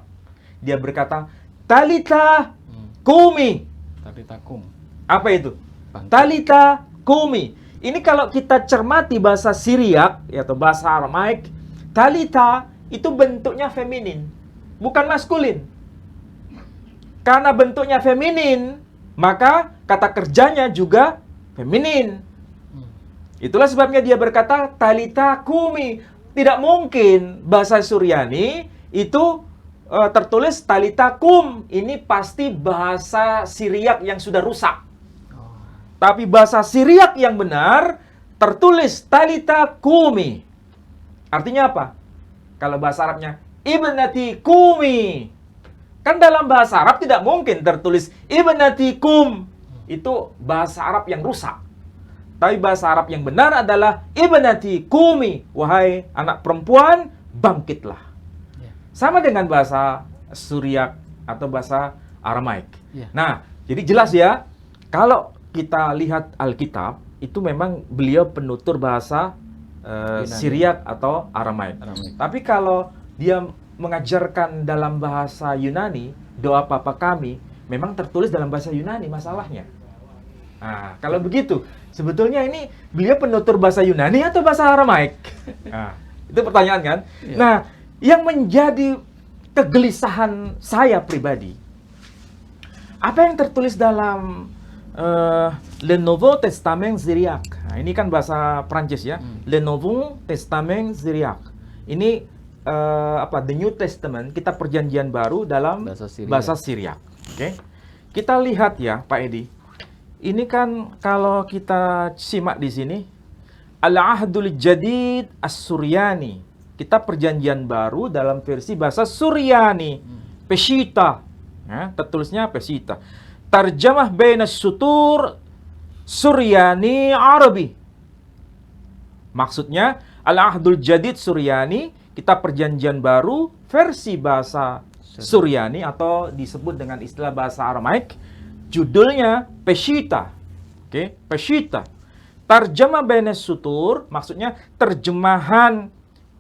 S7: Dia berkata, Talita kumi.
S6: Talita kum.
S7: Apa itu?
S6: Bangkit.
S7: Talita kumi. Ini kalau kita cermati bahasa Syriak atau bahasa Aramaik, Talita itu bentuknya feminin, bukan maskulin. Karena bentuknya feminin, maka kata kerjanya juga feminin. Itulah sebabnya dia berkata Talita kumi. Tidak mungkin bahasa Suryani itu tertulis Talita kum. Ini pasti bahasa Syriak yang sudah rusak. Tapi bahasa Syriak yang benar tertulis Talita kumi. Artinya apa? Kalau bahasa Arabnya Ibnati kumi. Kan dalam bahasa Arab tidak mungkin tertulis Ibnati kum. Itu bahasa Arab yang rusak. Tapi bahasa Arab yang benar adalah Ibnati kumi. Wahai anak perempuan, bangkitlah. Sama dengan bahasa Syriak atau bahasa Aramaik. Nah, jadi jelas ya, kalau kita lihat Alkitab, itu memang beliau penutur bahasa Syriak atau Aramaik. Tapi kalau dia mengajarkan dalam bahasa Yunani, doa Bapa kami, memang tertulis dalam bahasa Yunani masalahnya. Nah, kalau begitu, sebetulnya ini beliau penutur bahasa Yunani atau bahasa Aramaik? Nah, itu pertanyaan kan? Nah, yang menjadi kegelisahan saya pribadi, apa yang tertulis dalam Le Nouveau Testament Syriac. Nah, ini kan bahasa Prancis ya. Le Nouveau Testament Syriac. Ini The New Testament, kita perjanjian baru dalam bahasa Syriac. Oke. Kita lihat ya, Pak Edi. Ini kan kalau kita simak di sini Al-Ahdul Jadid As-Suryani. Kita perjanjian baru dalam versi bahasa Suryani. Peshita. Ya, tertulisnya Peshita. Tarjamah bainas sutur Suryani Arabi. Maksudnya Al-Ahdul Jadid Suryani, kita perjanjian baru versi bahasa Suryani atau disebut dengan istilah bahasa Aramaik, judulnya Peshita. Oke, Peshita. Tarjamah bainas sutur maksudnya terjemahan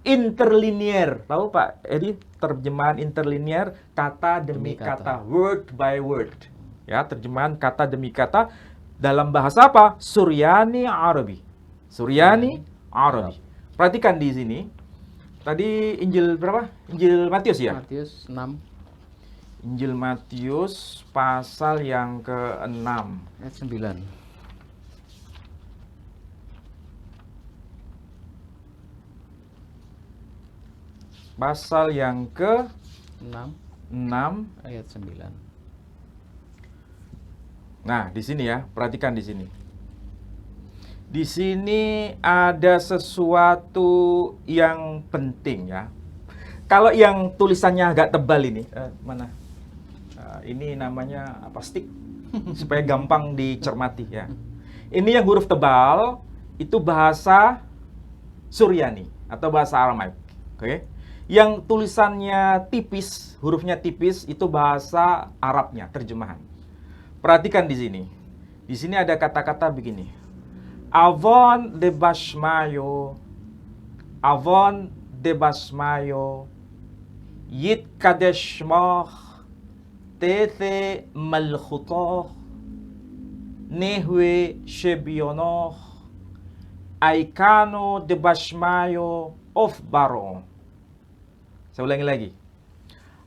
S7: interlinier. Tahu Pak Edi, terjemahan interlinier kata demi kata, word by word. Ya, terjemahan kata demi kata dalam bahasa apa? Suryani Arabi. Suryani Arabi. Perhatikan di sini. Tadi Injil berapa? Injil Matius ya?
S6: Matius 6.
S7: Injil Matius pasal yang ke-6
S6: ayat 9.
S7: Pasal yang ke-6
S6: ayat 9.
S7: Nah, di sini ya, perhatikan di sini. Di sini ada sesuatu yang penting ya. Kalau yang tulisannya agak tebal ini, mana? Ini namanya apa? Stick, supaya gampang dicermati ya. Ini yang huruf tebal itu bahasa Suryani atau bahasa Aramaik. Oke. Yang tulisannya tipis, hurufnya tipis itu bahasa Arabnya, terjemahan. Perhatikan di sini. Di sini ada kata-kata begini. Avon de bashmayo, avon de bashmayo, yit kadeshmah, tete malkhutoh, nehwe shebionoh, aikano de bashmayo of baro. Saya ulangi lagi.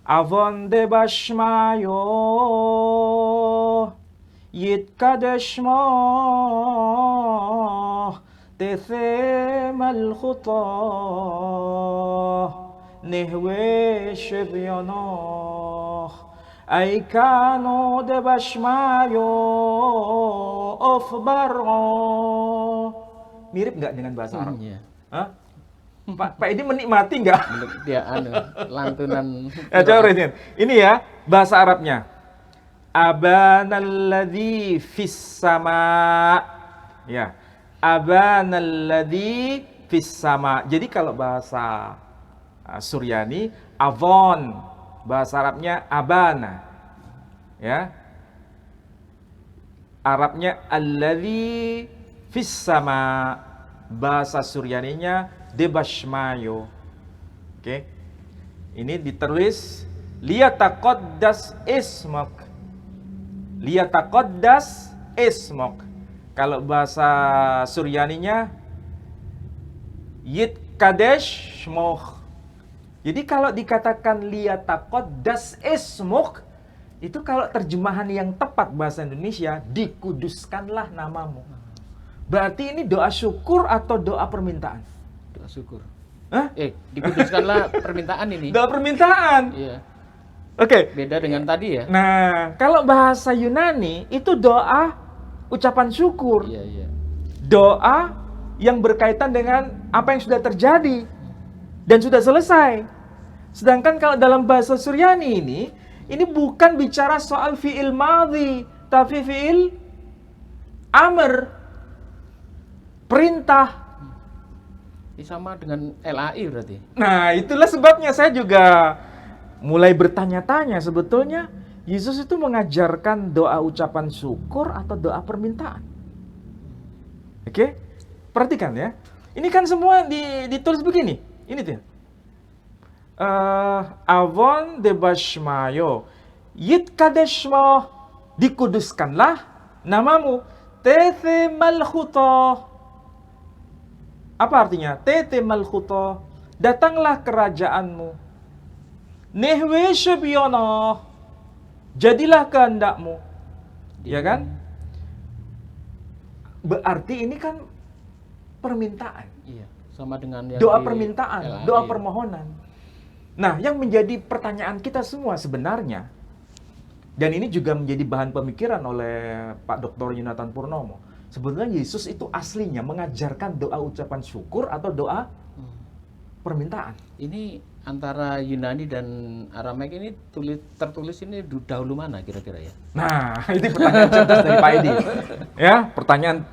S7: Avon de bashmayo, yit kadeshmah, tete malkhutoh, nehwe shebionoh, aikano de bashmayo of baro. Mirip nggak dengan bahasa Arab?
S6: Iya.
S7: Hah? Pak Edi menikmati nggak?
S6: Dia lantunan.
S7: Coba lihat. Ini ya bahasa Arabnya. Abanalladzi fis sama. Ya. Abanalladzi fis sama. Jadi kalau bahasa Suryani avon, bahasa Arabnya abana. Ya. Arabnya alladzi fis sama. Bahasa Suryaninya debashmayo. Oke. Ini ditulis liyataqaddas ismok. Liyataqaddas ismok. Kalau bahasa Suryaninya yitkadeshmoh. Jadi kalau dikatakan liyataqaddas ismok, itu kalau terjemahan yang tepat bahasa Indonesia, dikuduskanlah namamu. Berarti ini doa syukur atau doa permintaan?
S6: Doa syukur.
S7: Hah?
S6: Dikuduskanlah permintaan ini.
S7: Doa permintaan.
S6: Iya.
S7: Oke.
S6: Beda dengan tadi ya.
S7: Nah, kalau bahasa Yunani itu doa ucapan syukur.
S6: Iya, iya.
S7: Doa yang berkaitan dengan apa yang sudah terjadi dan sudah selesai. Sedangkan kalau dalam bahasa Suryani ini bukan bicara soal fi'il madhi, tapi fi'il amr. Perintah.
S6: Ini sama dengan LAI berarti.
S7: Nah, itulah sebabnya saya juga mulai bertanya-tanya sebetulnya Yesus itu mengajarkan doa ucapan syukur atau doa permintaan. Oke? Perhatikan ya. Ini kan semua ditulis begini. Ini tuh. Avon de bashmayo. Yit kadeshmo. Dikuduskanlah namamu. Tete malkhutoh. Apa artinya? Tete malkhutoh. Datanglah kerajaanmu. Nehwe shebiono. Jadilah kehendakmu. Ya kan? Berarti ini kan permintaan.
S6: Iya, sama dengan yang
S7: Doa
S6: di
S7: permintaan,
S6: LAI.
S7: doa permohonan. Nah, yang menjadi pertanyaan kita semua sebenarnya, dan ini juga menjadi bahan pemikiran oleh Pak Dr. Yonatan Purnomo, sebetulnya Yesus itu aslinya mengajarkan doa ucapan syukur atau doa permintaan.
S6: Ini antara Yunani dan Aramaik ini tertulis ini dahulu mana kira-kira ya?
S7: Nah, itu pertanyaan cerdas dari Pak Edi. Ya,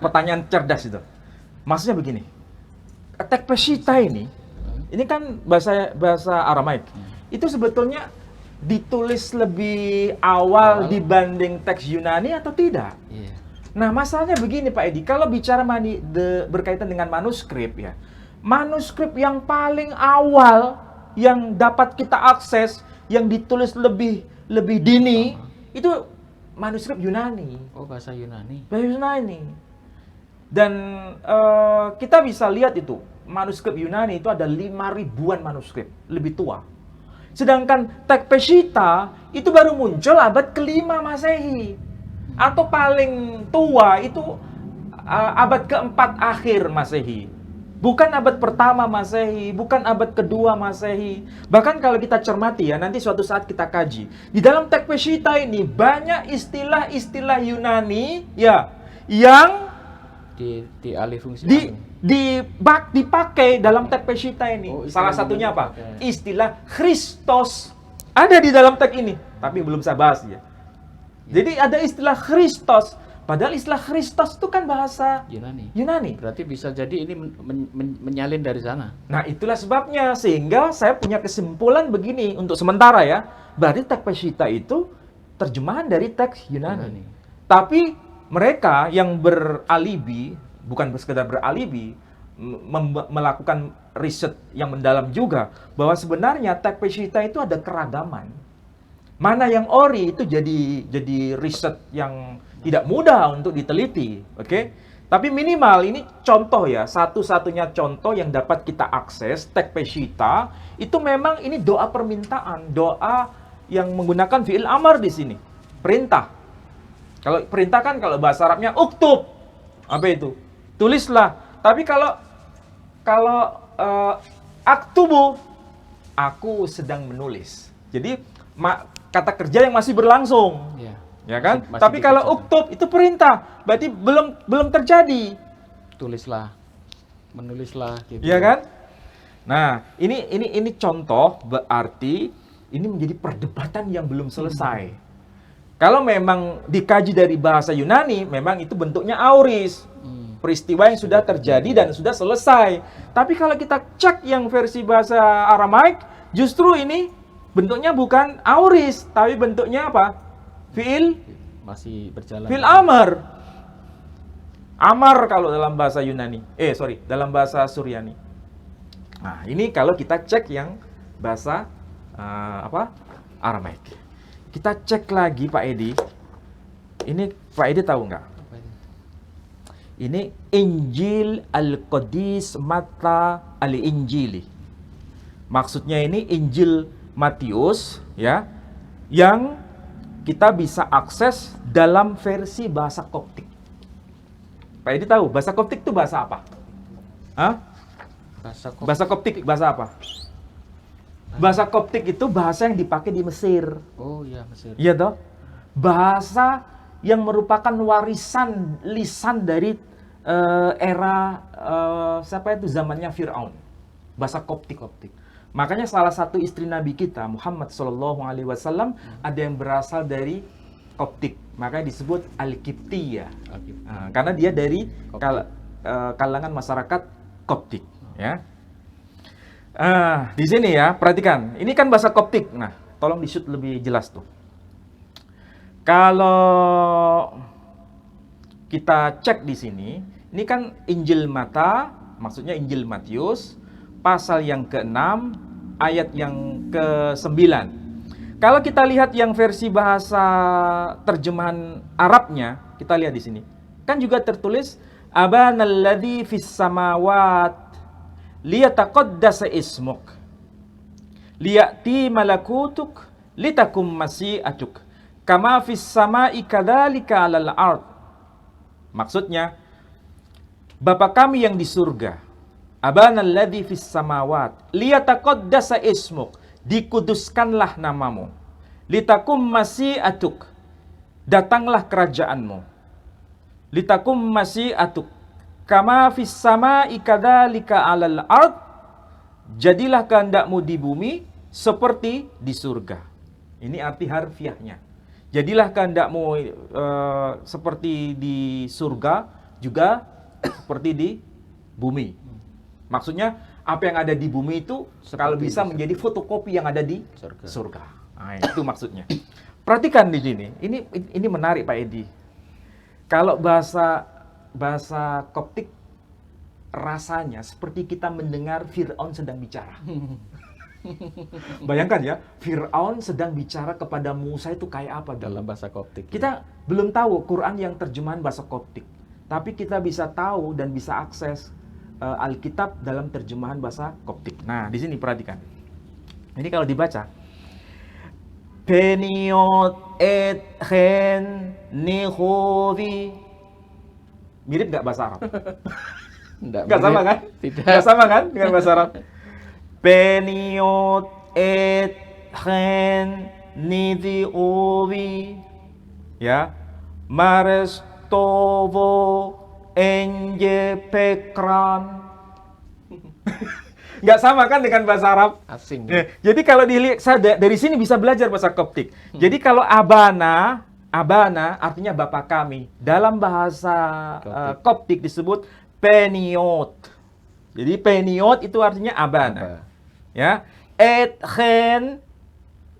S7: pertanyaan cerdas itu. Maksudnya begini. Tekpeshita ini kan bahasa Aramaik. Itu sebetulnya ditulis lebih awal dibanding teks Yunani atau tidak?
S6: Iya.
S7: Nah, masalahnya begini Pak Edi, kalau bicara berkaitan dengan manuskrip ya, manuskrip yang paling awal yang dapat kita akses, yang ditulis lebih dini, itu manuskrip Yunani.
S6: Oh, bahasa Yunani.
S7: Bahasa Yunani. Dan kita bisa lihat itu, manuskrip Yunani itu ada 5.000-an manuskrip, lebih tua. Sedangkan Tekpeshita itu baru muncul abad ke-5 Masehi. Atau paling tua itu abad ke-4 akhir Masehi. Bukan abad pertama Masehi, bukan abad kedua Masehi. Bahkan kalau kita cermati ya, nanti suatu saat kita kaji. Di dalam Tekpeshita ini banyak istilah-istilah Yunani ya yang
S6: dialih fungsi
S7: dipakai dalam Tekpeshita ini.
S6: Oh,
S7: salah satunya apa?
S6: dipakai.
S7: Istilah Christos. Ada di dalam teks ini, tapi belum saya bahas ya. Jadi ada istilah Christos. Padahal istilah Kristos itu kan bahasa
S6: Yunani.
S7: Yunani.
S6: Berarti bisa jadi ini menyalin dari sana.
S7: Nah, itulah sebabnya sehingga saya punya kesimpulan begini untuk sementara ya. Berarti teks Peshitta itu terjemahan dari teks Yunani. Tapi mereka yang beralibi, bukan sekedar beralibi, melakukan riset yang mendalam juga bahwa sebenarnya teks Peshitta itu ada keragaman. Mana yang ori itu jadi riset yang tidak mudah untuk diteliti, oke? Tapi minimal ini contoh ya, satu-satunya contoh yang dapat kita akses teks Peshitta itu memang ini doa permintaan, doa yang menggunakan fi'il amar di sini, perintah. Kalau perintah kan kalau bahasa Arabnya uktub, apa itu? Tulislah. Tapi kalau aktubu, aku sedang menulis. Jadi kata kerja yang masih berlangsung. Ya kan?
S6: Masih
S7: Tapi kalau
S6: dikerjakan.
S7: uktub itu perintah, berarti belum terjadi.
S6: Tulislah, menulislah gitu.
S7: Ya kan? Nah, ini contoh berarti ini menjadi perdebatan yang belum selesai. Kalau memang dikaji dari bahasa Yunani, memang itu bentuknya auris. Peristiwa yang sudah terjadi dan sudah selesai. Tapi kalau kita cek yang versi bahasa Aramaik, justru ini bentuknya bukan auris, tapi bentuknya apa? Fi'il
S6: Masih berjalan.
S7: Fi'il amar. Amar kalau dalam bahasa Yunani. Dalam bahasa Suryani. Nah, ini kalau kita cek yang bahasa Aramaik. Kita cek lagi Pak Edi. Ini Pak Edi tahu nggak? Ini Injil Al-Qadis Matta Al-Injili. Maksudnya ini Injil Matius ya, yang kita bisa akses dalam versi bahasa Koptik. Pak Edi tahu bahasa Koptik itu bahasa apa? Hah? Bahasa Koptik bahasa apa? Bahasa Koptik itu bahasa yang dipakai di Mesir.
S6: Oh iya, Mesir.
S7: Iya toh? Bahasa yang merupakan warisan lisan dari era siapa itu zamannya Fir'aun. Bahasa Koptik. Makanya salah satu istri Nabi kita Muhammad SAW ada yang berasal dari Koptik. Makanya disebut Al-Kiptiyah. Karena dia dari kalangan masyarakat Koptik. Ya. Di sini ya, perhatikan. Ini kan bahasa Koptik. Nah, tolong di-shoot lebih jelas tuh. Kalau kita cek di sini, ini kan Injil Matta, maksudnya Injil Matius, pasal yang ke-6, ayat yang ke-9. Kalau kita lihat yang versi bahasa terjemahan Arabnya, kita lihat di sini. Kan juga tertulis Abanalladzi fis samawat liyataqaddasa ismuk liya'ti malakutuk litakum masyi'atuk kama fis sama'i kadzalika 'alal ard. Maksudnya, Bapa kami yang di surga, Abanalladzi fis samawat liyataqaddasa ismuk, dikuduskanlah namamu, litakum masyi'atuk, datanglah kerajaanmu, litakum masyi'atuk kama fis sama'i kadzalika 'alal ard, jadilah kehendakmu di bumi seperti di surga. Ini arti harfiahnya. Jadilah kehendakmu seperti di surga juga seperti di bumi. Maksudnya apa yang ada di bumi itu kalau bisa menjadi fotokopi yang ada di surga. Nah, itu maksudnya. Perhatikan di sini. Ini menarik Pak Edi. Kalau bahasa Koptik rasanya seperti kita mendengar Fir'aun sedang bicara. Bayangkan ya, Fir'aun sedang bicara kepada Musa itu kayak apa
S6: dalam bahasa Koptik.
S7: Kita belum tahu Quran yang terjemahan bahasa Koptik, tapi kita bisa tahu dan bisa akses Alkitab dalam terjemahan bahasa Koptik. Nah, di sini perhatikan. Ini kalau dibaca, Peniot et hen nihovi. Mirip nggak bahasa Arab? Nggak sama kan?
S6: Tidak.
S7: Nggak sama kan dengan bahasa Arab? Peniot et hen nidiovi. Ya. Marestovo enje pekran. Nggak sama kan dengan bahasa Arab?
S6: Asing.
S7: Jadi kalau dilihat, saya dari sini bisa belajar bahasa Koptik. Jadi kalau Abana Abana artinya Bapa kami. Dalam bahasa Koptik disebut Peniot. Jadi Peniot itu artinya Abana. Ya. Etchen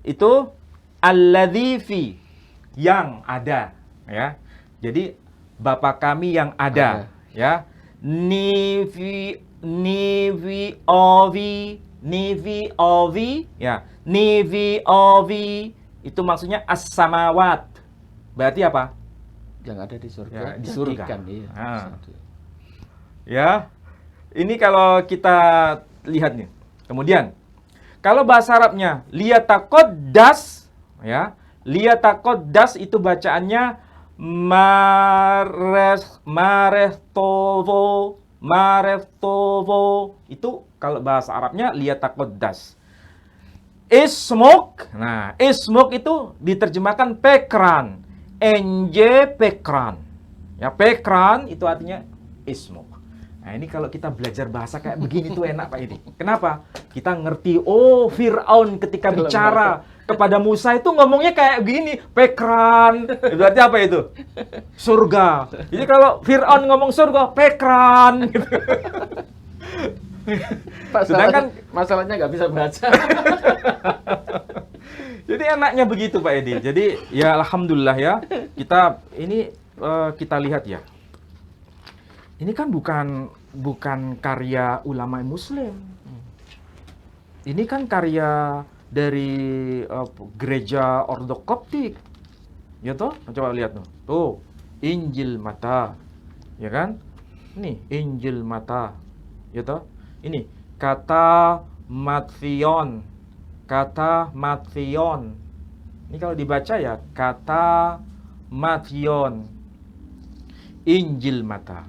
S7: itu alladzi fi, yang ada, ya. Jadi Bapa kami yang ada, ya. Nivi ovi, ya. Nivi ovi itu maksudnya as-samawat. Berarti apa?
S6: Yang ada di surga.
S7: Ya, di surga.
S6: Ikan, iya.
S7: Ya. Ini kalau kita lihat nih. Kemudian kalau bahasa Arabnya liyataqaddas, ya. Liyataqaddas itu bacaannya mareftovo. Itu kalau bahasa Arabnya liyataqaddas. Ismuk. Nah, ismuk itu diterjemahkan pekran. Pekran. Ya, pekran itu artinya ismuk. Nah, ini kalau kita belajar bahasa kayak begini tuh enak Pak Edi. Kenapa? Kita ngerti, oh Fir'aun ketika bicara kepada Musa itu ngomongnya kayak begini, pekran. Berarti apa itu? Surga. Jadi kalau Fir'aun ngomong surga, pekran. Gitu.
S6: Sedangkan masalahnya nggak bisa baca.
S7: Jadi enaknya begitu Pak Edi. Jadi ya alhamdulillah ya. Kita ini kita lihat ya. Ini kan bukan karya ulama Muslim. Ini kan karya dari gereja Ortodoks Koptik. Ya toh? Coba lihat tuh. Tuh, Injil Mata. Ya kan? Nih, Injil Mata. Ya toh? Ini kata Mattheon. Kata Mattheon. Ini kalau dibaca ya kata Mattheon. Injil Mata.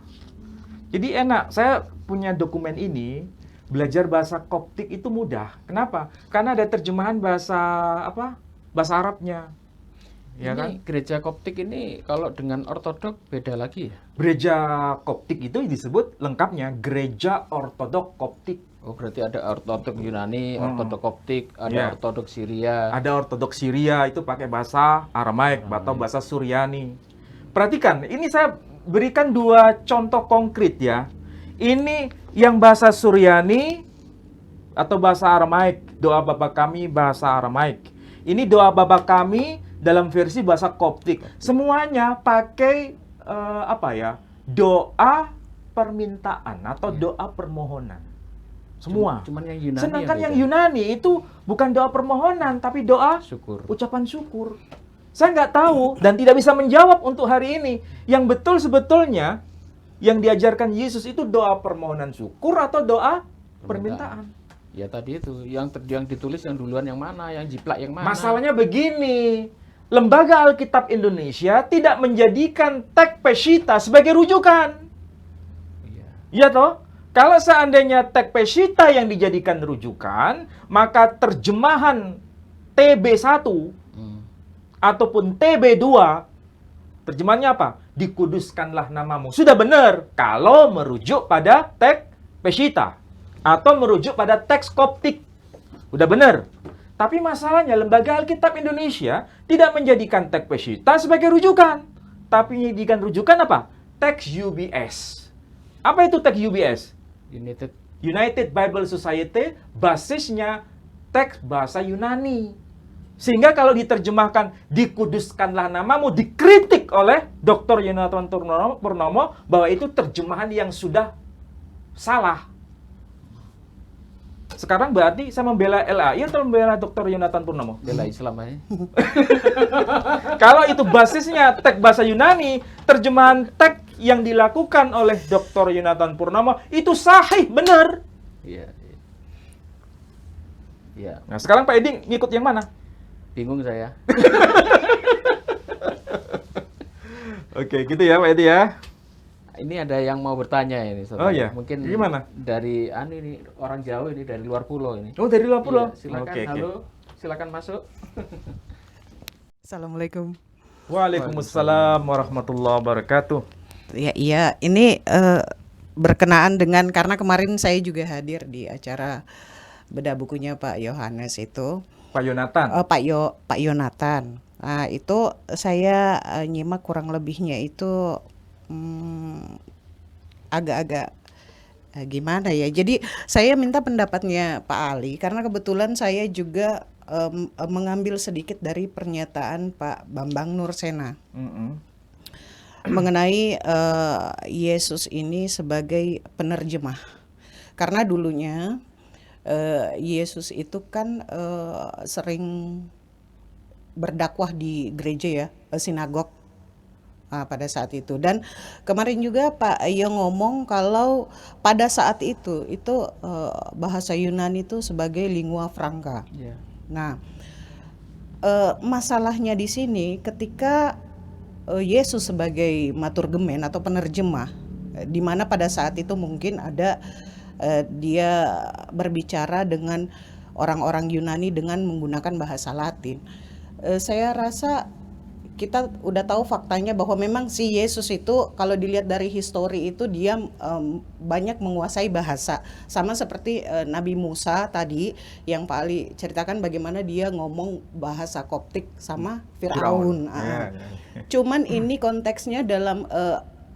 S7: Jadi enak, saya punya dokumen ini, belajar bahasa Koptik itu mudah. Kenapa? Karena ada terjemahan bahasa apa? Bahasa Arabnya. Ya
S6: Ini
S7: kan?
S6: gereja Koptik ini kalau dengan Ortodok beda lagi ya?
S7: Gereja Koptik itu disebut lengkapnya Gereja Ortodok Koptik.
S6: Oh, berarti ada Ortodok Yunani, Ortodok Koptik, ada Ortodok Syria.
S7: Ada Ortodok Syria itu pakai bahasa Aramaik atau bahasa Suryani. Perhatikan, ini saya berikan dua contoh konkret ya. Ini yang bahasa Suryani atau bahasa Aramaik, doa Bapa kami bahasa Aramaik. Ini doa Bapa kami dalam versi bahasa Koptik. Semuanya pakai apa ya? Doa permintaan atau doa permohonan. Semua.
S6: Cuman yang Yunani.
S7: Sedangkan yang Yunani itu bukan doa permohonan tapi doa
S6: syukur.
S7: Ucapan syukur. Saya nggak tahu dan tidak bisa menjawab untuk hari ini. Yang betul sebetulnya yang diajarkan Yesus itu doa permohonan syukur atau doa permintaan.
S6: Ya tadi itu yang ditulis yang duluan yang mana, yang jiplak yang mana.
S7: Masalahnya begini, Lembaga Alkitab Indonesia tidak menjadikan teks Peshitta sebagai rujukan. Iya toh? Kalau seandainya teks Peshitta yang dijadikan rujukan, maka terjemahan TB1 ataupun TB2, terjemahannya apa? Dikuduskanlah namamu. Sudah benar kalau merujuk pada teks Peshitta atau merujuk pada teks Koptik. Udah benar. Tapi masalahnya Lembaga Alkitab Indonesia tidak menjadikan teks Peshitta sebagai rujukan. Tapi menjadikan rujukan apa? Teks UBS. Apa itu teks UBS? United Bible Society, basisnya teks bahasa Yunani. Sehingga kalau diterjemahkan dikuduskanlah namamu, dikritik oleh Dr. Yonatan Purnomo bahwa itu terjemahan yang sudah salah. Sekarang berarti saya membela LAI atau membela Dr. Yonatan Purnomo?
S6: Bela Islam aja.
S7: Kalau itu basisnya teks bahasa Yunani, terjemahan teks yang dilakukan oleh Dr. Yonatan Purnomo itu sahih, benar.
S6: Iya. Iya.
S7: Nah, sekarang Pak Edi ngikut yang mana?
S6: Bingung saya.
S7: Oke, gitu ya Pak Edi ya.
S6: Ini ada yang mau bertanya ini, Saudara.
S7: Oh iya.
S6: Mungkin
S7: gimana?
S6: Dari ini orang jauh ini dari luar pulau ini.
S7: Oh, dari luar pulau.
S6: Iya, silakan.
S7: Oke.
S6: Halo, silakan masuk.
S8: Assalamualaikum.
S7: Waalaikumsalam warahmatullahi wabarakatuh.
S8: Iya, ini berkenaan dengan karena kemarin saya juga hadir di acara bedah bukunya Pak Yohanes itu.
S7: Pak Yonatan.
S8: Pak Yonatan. Nah, itu saya nyimak kurang lebihnya itu agak-agak gimana ya. Jadi saya minta pendapatnya Pak Ali karena kebetulan saya juga mengambil sedikit dari pernyataan Pak Bambang Nursena mengenai Yesus ini sebagai penerjemah. Karena dulunya Yesus itu kan sering berdakwah di gereja ya, sinagog pada saat itu. Dan kemarin juga Pak Iyo ngomong kalau pada saat itu bahasa Yunani itu sebagai lingua franca.
S6: Ya.
S8: Nah, masalahnya di sini ketika Yesus sebagai maturgemen atau penerjemah, di mana pada saat itu mungkin ada dia berbicara dengan orang-orang Yunani dengan menggunakan bahasa Latin. Saya rasa kita udah tahu faktanya bahwa memang si Yesus itu kalau dilihat dari histori itu dia banyak menguasai bahasa, sama seperti Nabi Musa tadi yang Pak Ali ceritakan bagaimana dia ngomong bahasa Koptik sama Firaun. Cuman ini konteksnya dalam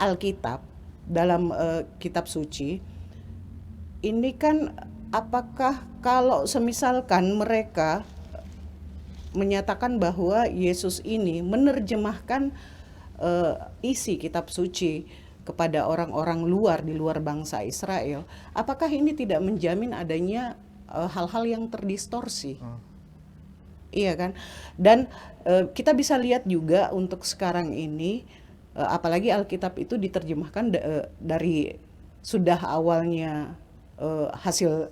S8: Alkitab, dalam kitab suci ini kan, apakah kalau semisalkan mereka menyatakan bahwa Yesus ini menerjemahkan isi kitab suci kepada orang-orang luar di luar bangsa Israel, apakah ini tidak menjamin adanya hal-hal yang terdistorsi? Iya kan? Dan kita bisa lihat juga untuk sekarang ini, apalagi Alkitab itu diterjemahkan dari sudah awalnya hasil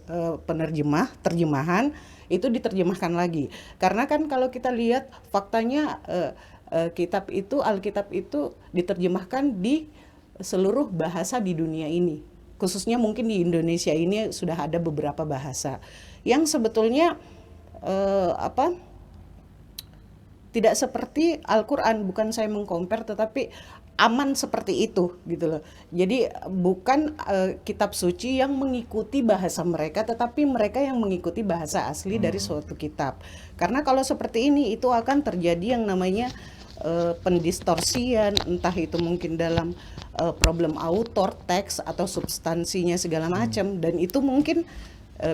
S8: terjemahan itu diterjemahkan lagi. Karena kan kalau kita lihat faktanya Alkitab itu diterjemahkan di seluruh bahasa di dunia ini. Khususnya mungkin di Indonesia ini sudah ada beberapa bahasa yang sebetulnya tidak seperti Al-Qur'an, bukan saya mengcompare tetapi aman seperti itu gitu loh. Jadi bukan kitab suci yang mengikuti bahasa mereka, tetapi mereka yang mengikuti bahasa asli dari suatu kitab. Karena kalau seperti ini itu akan terjadi yang namanya pendistorsian, entah itu mungkin dalam problem author, teks atau substansinya segala macam, dan itu mungkin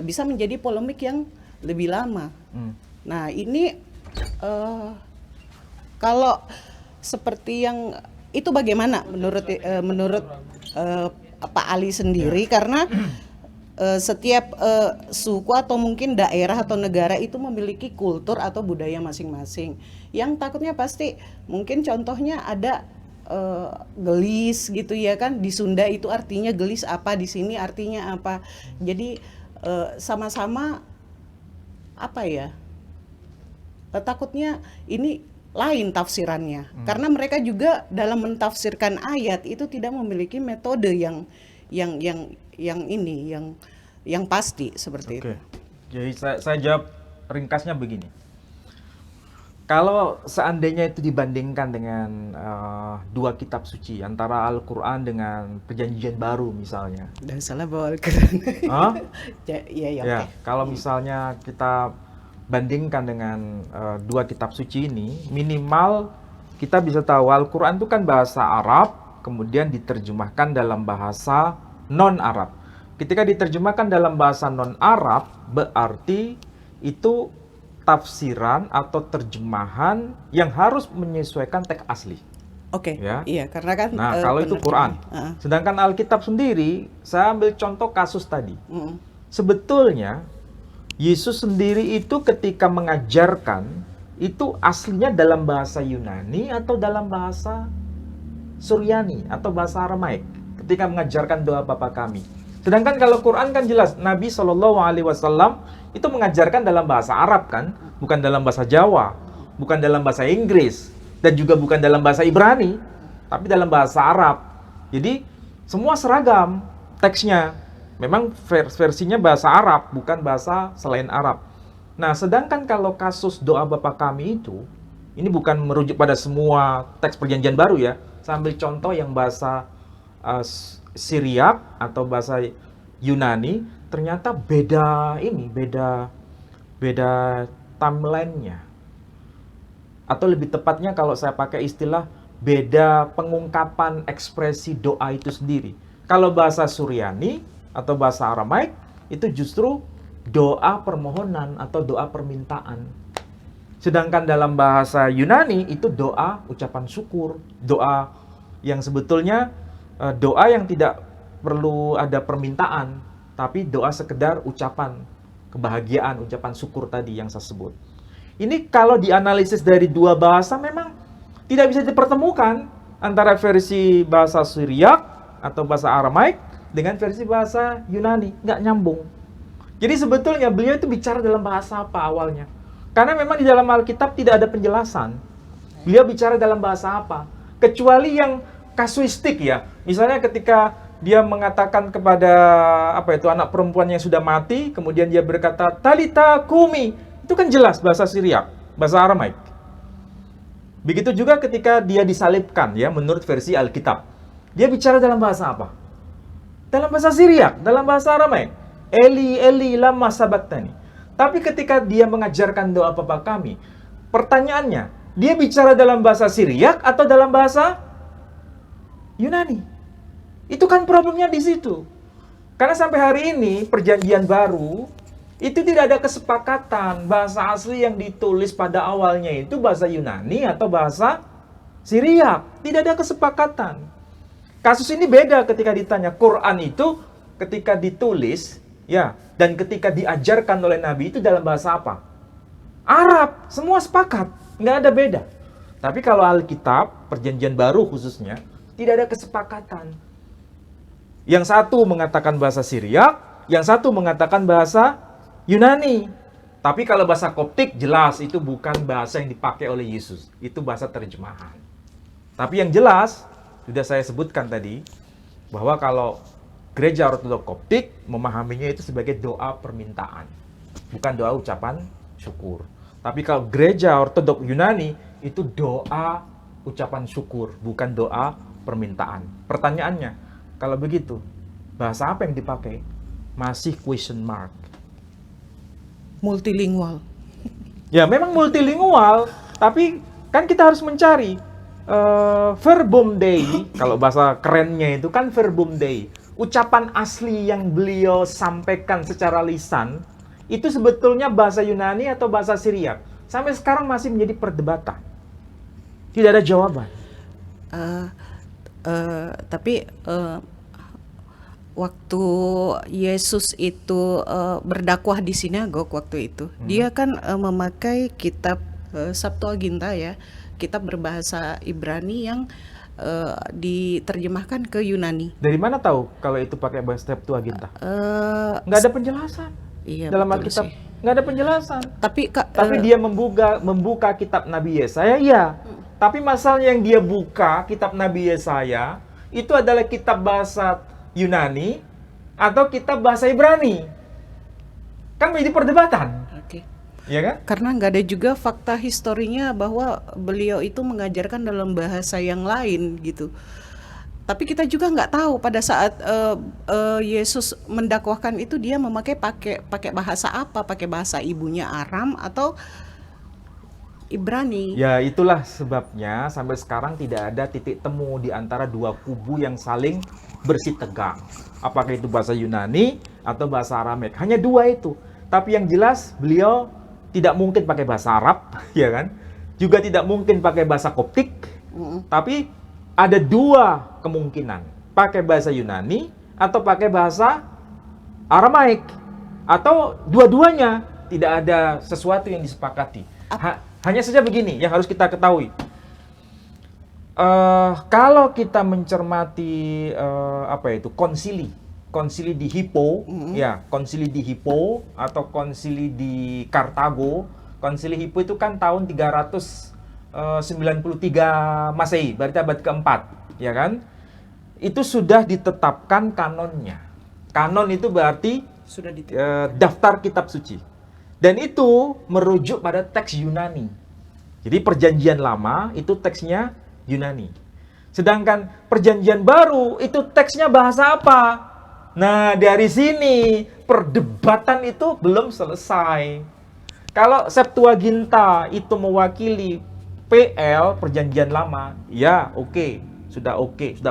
S8: bisa menjadi polemik yang lebih lama. Nah ini kalau seperti yang itu bagaimana menurut Pak Ali sendiri, karena setiap suku atau mungkin daerah atau negara itu memiliki kultur atau budaya masing-masing. Yang takutnya pasti mungkin contohnya ada gelis gitu ya kan, di Sunda itu artinya gelis apa, di sini artinya apa. Jadi sama-sama apa ya? Takutnya ini lain tafsirannya, karena mereka juga dalam mentafsirkan ayat itu tidak memiliki metode yang pasti seperti itu.
S7: Jadi saya jawab ringkasnya begini. Kalau seandainya itu dibandingkan dengan dua kitab suci antara Al-Quran dengan Perjanjian Baru misalnya.
S8: Udah salah bawa Al-Quran.
S7: Ya, kalau misalnya kita bandingkan dengan dua kitab suci ini, minimal kita bisa tahu Al-Quran itu kan bahasa Arab, kemudian diterjemahkan dalam bahasa non-Arab. Ketika diterjemahkan dalam bahasa non-Arab, berarti itu tafsiran atau terjemahan yang harus menyesuaikan teks asli.
S8: Iya, karena kan
S7: kalau itu Quran. Sedangkan Alkitab sendiri, saya ambil contoh kasus tadi. Sebetulnya Yesus sendiri itu ketika mengajarkan, itu aslinya dalam bahasa Yunani atau dalam bahasa Suryani atau bahasa Aramaik ketika mengajarkan doa Bapa kami. Sedangkan kalau Quran kan jelas, Nabi SAW itu mengajarkan dalam bahasa Arab kan, bukan dalam bahasa Jawa, bukan dalam bahasa Inggris, dan juga bukan dalam bahasa Ibrani, tapi dalam bahasa Arab. Jadi semua seragam teksnya. Memang versinya bahasa Arab, bukan bahasa selain Arab. Nah, sedangkan kalau kasus doa Bapa kami itu, ini bukan merujuk pada semua teks Perjanjian Baru ya. Saya ambil contoh yang bahasa Syriak atau bahasa Yunani, ternyata beda timelinenya. atau lebih tepatnya kalau saya pakai istilah beda pengungkapan ekspresi doa itu sendiri. Kalau bahasa Suryani atau bahasa Aramaik itu justru doa permohonan atau doa permintaan. Sedangkan dalam bahasa Yunani itu doa ucapan syukur, doa yang sebetulnya doa yang tidak perlu ada permintaan, tapi doa sekedar ucapan kebahagiaan, ucapan syukur tadi yang saya sebut. Ini kalau dianalisis dari dua bahasa memang tidak bisa dipertemukan antara versi bahasa Syriak atau bahasa Aramaik dengan versi bahasa Yunani, nggak nyambung. Jadi sebetulnya beliau itu bicara dalam bahasa apa awalnya? Karena memang di dalam Alkitab tidak ada penjelasan. Beliau bicara dalam bahasa apa? Kecuali yang kasuistik ya. Misalnya ketika dia mengatakan kepada anak perempuan yang sudah mati, kemudian dia berkata Talita kumi. Itu kan jelas bahasa Syriak, bahasa Aramaik. Begitu juga ketika dia disalibkan ya menurut versi Alkitab. Dia bicara dalam bahasa apa? Dalam bahasa Syriak, dalam bahasa Aramaik. Eli Eli lama sabachthani. Tapi ketika dia mengajarkan doa Bapa kami, pertanyaannya, dia bicara dalam bahasa Syriak atau dalam bahasa Yunani? Itu kan problemnya di situ. Karena sampai hari ini perjanjian baru itu tidak ada kesepakatan bahasa asli yang ditulis pada awalnya itu bahasa Yunani atau bahasa Syriak. Tidak ada kesepakatan. Kasus ini beda ketika ditanya Quran itu ketika ditulis ya dan ketika diajarkan oleh Nabi itu dalam bahasa apa? Arab. Semua sepakat, nggak ada beda. Tapi kalau Alkitab perjanjian baru khususnya tidak ada kesepakatan. Yang satu mengatakan bahasa Syriak, yang satu mengatakan bahasa Yunani. Tapi kalau bahasa Koptik jelas itu bukan bahasa yang dipakai oleh Yesus. Itu bahasa terjemahan. Tapi yang jelas, sudah saya sebutkan tadi, bahwa kalau Gereja Ortodoks Koptik memahaminya itu sebagai doa permintaan. Bukan doa ucapan syukur. Tapi kalau Gereja Ortodoks Yunani itu doa ucapan syukur, bukan doa permintaan. Pertanyaannya, kalau begitu, bahasa apa yang dipakai? Masih question mark.
S8: Multilingual.
S7: Ya memang multilingual, tapi kan kita harus mencari verbum Dei, kalau bahasa kerennya itu kan verbum Dei. Ucapan asli yang beliau sampaikan secara lisan, itu sebetulnya bahasa Yunani atau bahasa Syriak. Sampai sekarang masih menjadi perdebatan. Tidak ada jawaban.
S8: Tapi waktu Yesus itu berdakwah di sinagog waktu itu, dia kan memakai kitab Septuaginta ya, kitab berbahasa Ibrani yang diterjemahkan ke Yunani.
S7: Dari mana tahu kalau itu pakai bahasa Septuaginta? Nggak ada penjelasan.
S8: Iya,
S7: dalam
S8: betul
S7: Alkitab
S8: sih.
S7: nggak ada penjelasan.
S8: Tapi
S7: dia membuka kitab Nabi Yesaya, ya. Tapi masalahnya yang dia buka kitab Nabi Yesaya itu adalah kitab bahasa Yunani atau kitab bahasa Ibrani. Kan menjadi perdebatan.
S8: Oke.
S7: Ya kan?
S8: Karena nggak ada juga fakta historinya bahwa beliau itu mengajarkan dalam bahasa yang lain gitu. Tapi kita juga nggak tahu pada saat Yesus mendakwahkan itu dia pakai bahasa apa? Pakai bahasa ibunya Aram atau Ibrani?
S7: Ya itulah sebabnya sampai sekarang tidak ada titik temu di antara dua kubu yang saling bersitegang. Apakah itu bahasa Yunani atau bahasa Aramaik? Hanya dua itu. Tapi yang jelas beliau tidak mungkin pakai bahasa Arab, ya kan? Juga tidak mungkin pakai bahasa Koptik. Tapi ada dua kemungkinan, pakai bahasa Yunani atau pakai bahasa Aramaik, atau dua-duanya. Tidak ada sesuatu yang disepakati. Hanya saja begini yang harus kita ketahui. Kalau kita mencermati konsili di Hippo, ya konsili di Hippo atau konsili di Kartago. Konsili Hippo itu kan tahun 393 Masehi, berarti abad keempat, ya kan? Itu sudah ditetapkan kanonnya. Kanon itu berarti
S8: Sudah
S7: daftar kitab suci. Dan itu merujuk pada teks Yunani. Jadi perjanjian lama itu teksnya Yunani. Sedangkan perjanjian baru itu teksnya bahasa apa? Nah, dari sini perdebatan itu belum selesai. Kalau Septuaginta itu mewakili PL perjanjian lama, ya oke, sudah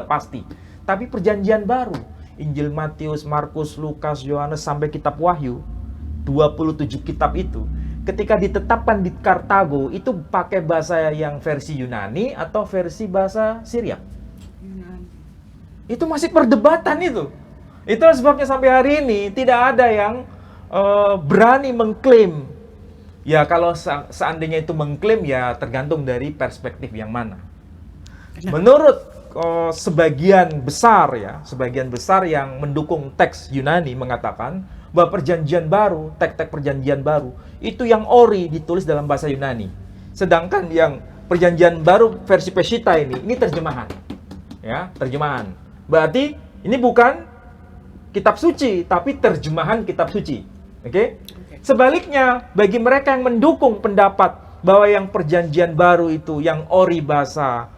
S7: pasti. Tapi perjanjian baru, Injil Matius, Markus, Lukas, Yohanes sampai kitab Wahyu, 27 kitab itu, ketika ditetapkan di Kartago, itu pakai bahasa yang versi Yunani atau versi bahasa Syriak? Itu masih perdebatan itu. Itulah sebabnya sampai hari ini tidak ada yang berani mengklaim. Ya kalau seandainya itu mengklaim, ya tergantung dari perspektif yang mana. Menurut sebagian besar yang mendukung teks Yunani mengatakan bahwa perjanjian baru, teks-teks perjanjian baru itu yang ori ditulis dalam bahasa Yunani. Sedangkan yang perjanjian baru versi Peshitta ini terjemahan. Ya, terjemahan. Berarti ini bukan kitab suci, tapi terjemahan kitab suci. Oke? Sebaliknya, bagi mereka yang mendukung pendapat bahwa yang perjanjian baru itu yang ori bahasa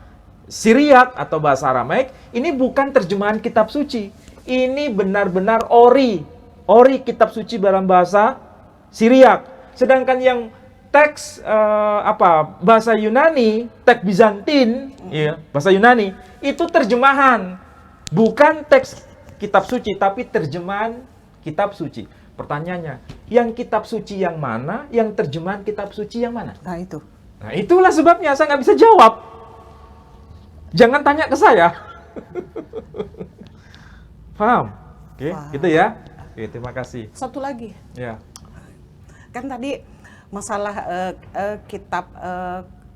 S7: Syriak atau bahasa Aramaik, ini bukan terjemahan kitab suci. Ini benar-benar ori kitab suci dalam bahasa Syriak. Sedangkan yang teks bahasa Yunani, teks Bizantin, ya, bahasa Yunani, itu terjemahan. Bukan teks kitab suci, tapi terjemahan kitab suci. Pertanyaannya, yang kitab suci yang mana? Yang terjemahan kitab suci yang mana?
S8: Nah itu.
S7: Nah itulah sebabnya saya nggak bisa jawab. Jangan tanya ke saya. Paham? Oke, gitu ya. Oke, terima kasih.
S8: Satu lagi.
S7: Ya.
S8: Kan tadi masalah kitab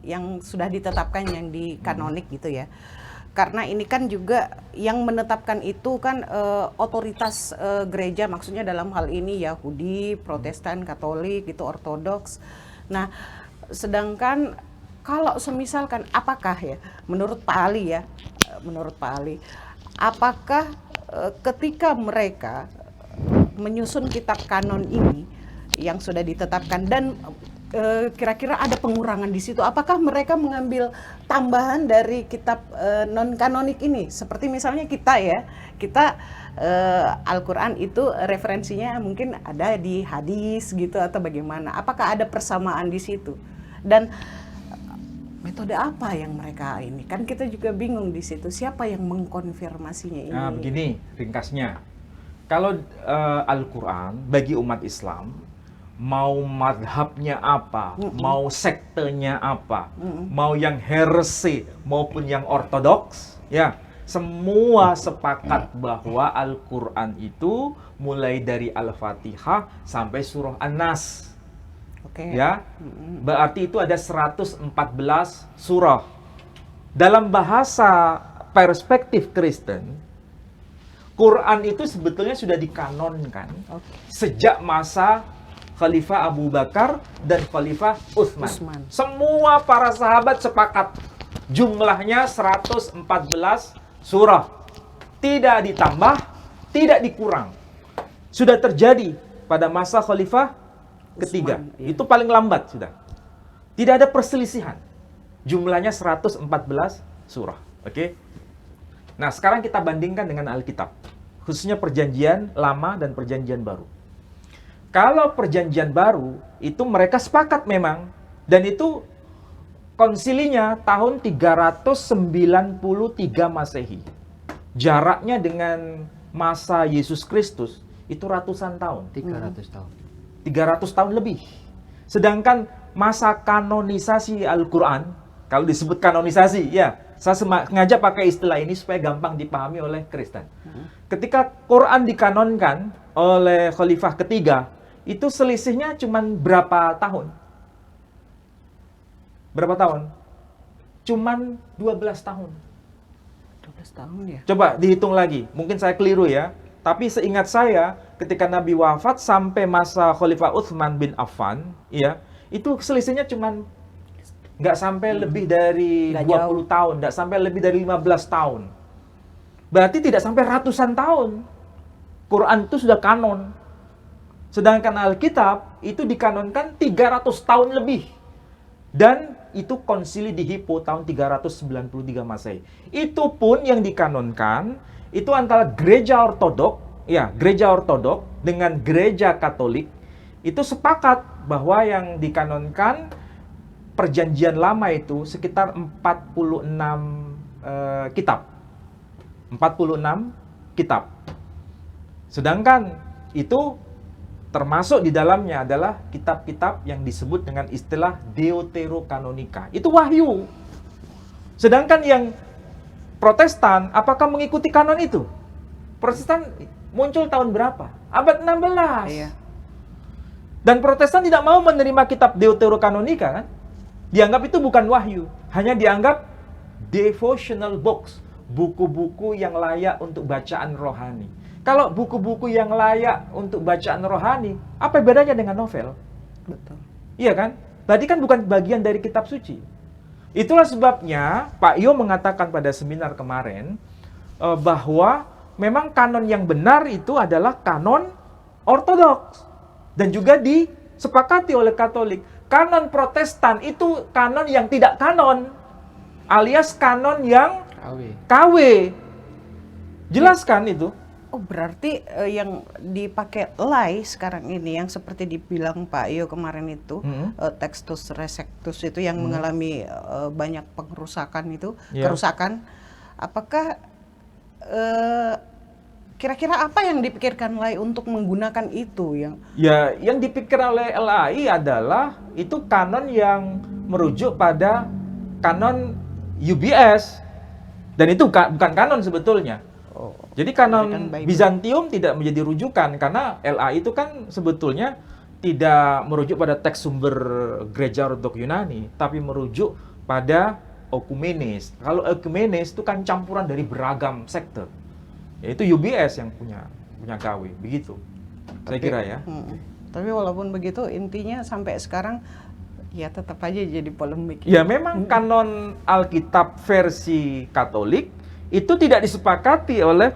S8: yang sudah ditetapkan yang di kanonik gitu ya. Karena ini kan juga yang menetapkan itu kan otoritas gereja, maksudnya dalam hal ini Yahudi, Protestan, Katolik, gitu, Ortodoks. Nah, sedangkan kalau semisalkan apakah ya, menurut Pak Ali ya, apakah ketika mereka menyusun kitab kanon ini yang sudah ditetapkan dan kira-kira ada pengurangan di situ, apakah mereka mengambil tambahan dari kitab non kanonik ini? Seperti misalnya kita Al-Quran itu referensinya mungkin ada di hadis gitu atau bagaimana? Apakah ada persamaan di situ? Dan metode apa yang mereka ini? Kan kita juga bingung di situ. Siapa yang mengkonfirmasinya ini?
S7: Nah, begini ringkasnya. Kalau Al-Quran bagi umat Islam, mau madhabnya apa, mau sektenya apa, mau yang heresi maupun yang ortodoks, ya semua sepakat bahwa Al-Quran itu mulai dari Al-Fatihah sampai surah An-Nas. Ya, berarti itu ada 114 surah. Dalam bahasa perspektif Kristen, Quran itu sebetulnya sudah dikanonkan sejak masa Khalifah Abu Bakar dan Khalifah Utsman. Semua para sahabat sepakat jumlahnya 114 surah. Tidak ditambah, tidak dikurang. Sudah terjadi pada masa Khalifah ketiga. Iya. Itu paling lambat sudah. Tidak ada perselisihan. Jumlahnya 114 surah. Oke? Nah, sekarang kita bandingkan dengan Alkitab. Khususnya perjanjian lama dan perjanjian baru. Kalau perjanjian baru, itu mereka sepakat memang. Dan itu konsilinya tahun 393 Masehi. Jaraknya dengan masa Yesus Kristus itu ratusan tahun.
S6: 300 tahun.
S7: 300 tahun lebih. Sedangkan masa kanonisasi Al-Quran, kalau disebut kanonisasi, ya, saya sengaja pakai istilah ini supaya gampang dipahami oleh Kristen. Ketika Quran dikanonkan oleh Khalifah ketiga, itu selisihnya cuma berapa tahun? Berapa tahun? Cuman 12 tahun.
S8: 12 tahun ya?
S7: Coba dihitung lagi, mungkin saya keliru ya. Tapi seingat saya, ketika Nabi wafat sampai masa Khalifah Utsman bin Affan, ya, itu selisihnya cuman nggak sampai lebih dari 20 tahun, nggak sampai lebih dari 15 tahun. Berarti tidak sampai ratusan tahun. Quran itu sudah kanon. Sedangkan Alkitab itu dikanonkan 300 tahun lebih. Dan itu konsili di Hippo tahun 393 Masehi. Itu pun yang dikanonkan itu antara gereja ortodok, ya, gereja ortodok dengan gereja Katolik itu sepakat bahwa yang dikanonkan Perjanjian Lama itu sekitar 46 kitab. 46 kitab. Sedangkan itu termasuk di dalamnya adalah kitab-kitab yang disebut dengan istilah Deuterokanonika. Itu wahyu. Sedangkan yang Protestan, apakah mengikuti kanon itu? Protestan muncul tahun berapa? Abad 16.
S8: Iya.
S7: Dan Protestan tidak mau menerima kitab Deuterokanonika kan? Dianggap itu bukan wahyu, hanya dianggap devotional books, buku-buku yang layak untuk bacaan rohani. Kalau buku-buku yang layak untuk bacaan rohani, apa bedanya dengan novel?
S8: Betul.
S7: Iya kan? Berarti kan bukan bagian dari kitab suci. Itulah sebabnya Pak Yo mengatakan pada seminar kemarin bahwa memang kanon yang benar itu adalah kanon ortodoks dan juga disepakati oleh Katolik. Kanon Protestan itu kanon yang tidak kanon, alias kanon yang KW. Jelas kan itu?
S8: Oh, berarti yang dipakai lay sekarang ini yang seperti dibilang Pak Yo kemarin itu, Textus Receptus itu yang mengalami banyak pengerusakan itu, kerusakan. Apakah kira-kira apa yang dipikirkan lay untuk menggunakan itu
S7: yang dipikirkan oleh LAI adalah itu kanon yang merujuk pada kanon UBS. Dan itu bukan kanon sebetulnya. Jadi kanon Bizantium tidak menjadi rujukan karena LAI itu kan sebetulnya tidak merujuk pada teks sumber Gereja Ortodoks Yunani, tapi merujuk pada Okumenes. Kalau Okumenes itu kan campuran dari beragam sekte. Yaitu UBS yang punya KW, begitu. Saya kira ya.
S8: Tapi walaupun begitu intinya sampai sekarang ya tetap aja jadi polemik.
S7: Ya memang kanon Alkitab versi Katolik itu tidak disepakati oleh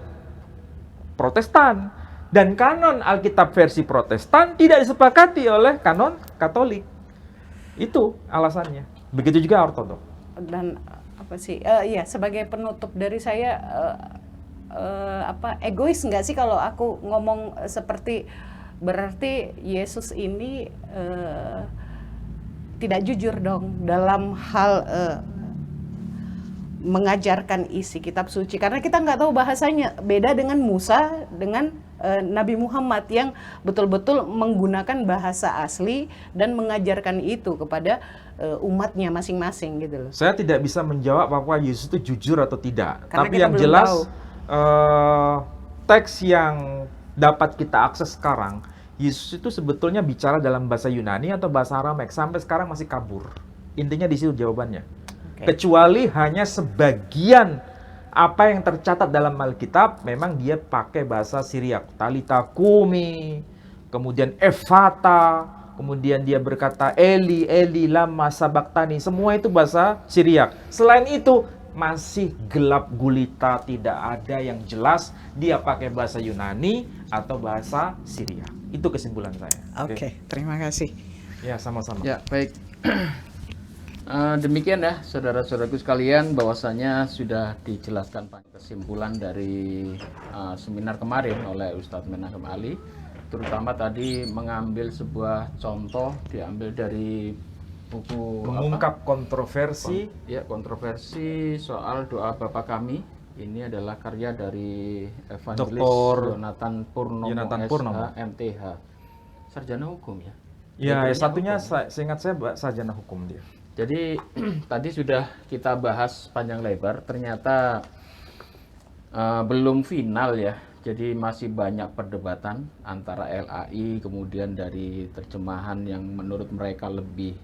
S7: Protestan. Dan kanon Alkitab versi Protestan tidak disepakati oleh kanon Katolik. Itu alasannya. Begitu juga Ortodoks.
S8: Dan apa sih? Ya sebagai penutup dari saya, egois nggak sih kalau aku ngomong seperti berarti Yesus ini tidak jujur dong dalam hal mengajarkan isi kitab suci, karena kita nggak tahu bahasanya. Beda dengan Musa dengan Nabi Muhammad yang betul-betul menggunakan bahasa asli dan mengajarkan itu kepada umatnya masing-masing gitu loh.
S7: Saya tidak bisa menjawab apakah Yesus itu jujur atau tidak.
S8: Karena
S7: tapi
S8: kita
S7: yang
S8: belum
S7: jelas
S8: tahu.
S7: Teks yang dapat kita akses sekarang, Yesus itu sebetulnya bicara dalam bahasa Yunani atau bahasa Aramaik. Sampai sekarang masih kabur. Intinya di situ jawabannya. Kecuali hanya sebagian apa yang tercatat dalam Alkitab, memang dia pakai bahasa Syriak. Talita kumi, kemudian Efata, kemudian dia berkata Eli, Eli, lama sabaktani. Semua itu bahasa Syriak. Selain itu, masih gelap gulita, tidak ada yang jelas dia pakai bahasa Yunani atau bahasa Syriak. Itu kesimpulan saya.
S8: Oke, terima kasih.
S7: Ya, sama-sama.
S6: Ya, baik. Demikian ya saudara-saudaraku sekalian, bahwasanya sudah dijelaskan kesimpulan dari seminar kemarin oleh Ustadz Menahem Ali, terutama tadi mengambil sebuah contoh diambil dari buku
S7: mengungkap kontroversi
S6: kontroversi soal doa Bapa Kami. Ini adalah karya dari evangelis
S7: Dr.
S6: Yonatan Purnomo, MTH, sarjana hukum ya.
S7: Ya, satunya seingat saya sarjana hukum dia.
S6: Jadi tadi sudah kita bahas panjang lebar, ternyata belum final ya. Jadi masih banyak perdebatan antara LAI, kemudian dari terjemahan yang menurut mereka lebih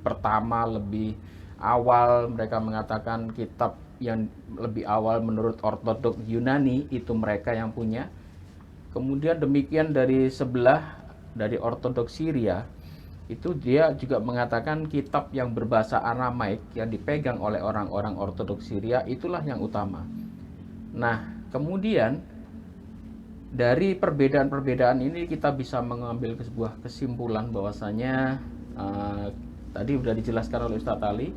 S6: pertama, lebih awal. Mereka mengatakan kitab yang lebih awal menurut Ortodoks Yunani itu mereka yang punya. Kemudian demikian dari sebelah, dari Ortodoks Syria, itu dia juga mengatakan kitab yang berbahasa Aramaik yang dipegang oleh orang-orang Ortodoks Syria itulah yang utama. Nah, kemudian dari perbedaan-perbedaan ini kita bisa mengambil sebuah kesimpulan bahwasanya tadi sudah dijelaskan oleh Ustadz Ali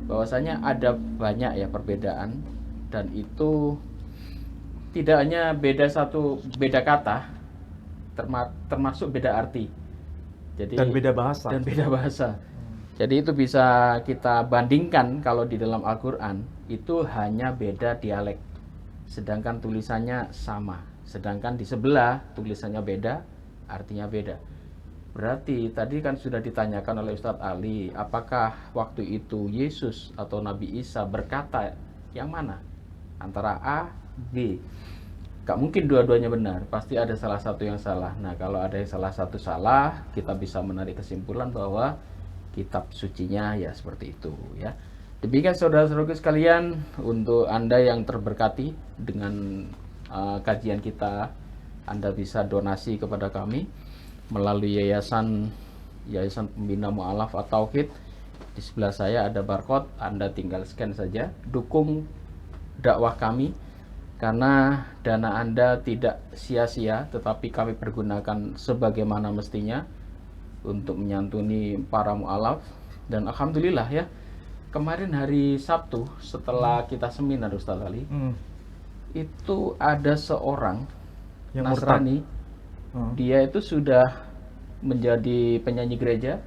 S6: bahwasanya ada banyak ya perbedaan, dan itu tidak hanya beda kata, termasuk beda arti. Jadi,
S7: dan beda bahasa.
S6: Jadi itu bisa kita bandingkan kalau di dalam Al-Quran itu hanya beda dialek, sedangkan tulisannya sama. Sedangkan di sebelah tulisannya beda, artinya beda. Berarti tadi kan sudah ditanyakan oleh Ustadz Ali, apakah waktu itu Yesus atau Nabi Isa berkata yang mana? Antara A, B. Gak mungkin dua-duanya benar, pasti ada salah satu yang salah. Nah, kalau ada yang salah satu salah, kita bisa menarik kesimpulan bahwa kitab sucinya ya seperti itu ya. Demikian saudara-saudaraku sekalian, untuk Anda yang terberkati dengan kajian kita, Anda bisa donasi kepada kami melalui Yayasan Pembina Mu'alaf at-Tauhid. Di sebelah saya ada barcode, Anda tinggal scan saja, dukung dakwah kami, karena dana Anda tidak sia-sia, tetapi kami pergunakan sebagaimana mestinya untuk menyantuni para mu'alaf. Dan alhamdulillah ya, kemarin hari Sabtu setelah kita seminar Ustaz Ali, itu ada seorang
S7: Yang
S6: Nasrani, dia itu sudah menjadi penyanyi gereja,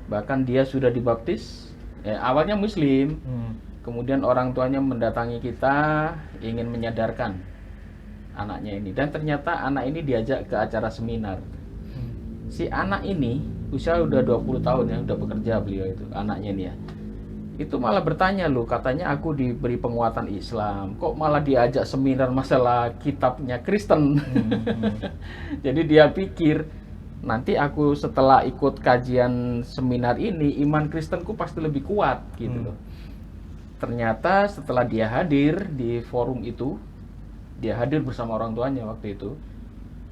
S6: bahkan dia sudah dibaptis. Awalnya Muslim, kemudian orang tuanya mendatangi kita ingin menyadarkan anaknya ini, dan ternyata anak ini diajak ke acara seminar. Si anak ini usia udah 20 tahun ya, udah bekerja beliau itu, anaknya ini ya. Itu malah bertanya, loh katanya aku diberi penguatan Islam, kok malah diajak seminar masalah kitabnya Kristen. Jadi dia pikir, nanti aku setelah ikut kajian seminar ini, iman Kristenku pasti lebih kuat gitu loh. Ternyata setelah dia hadir di forum itu, dia hadir bersama orang tuanya waktu itu,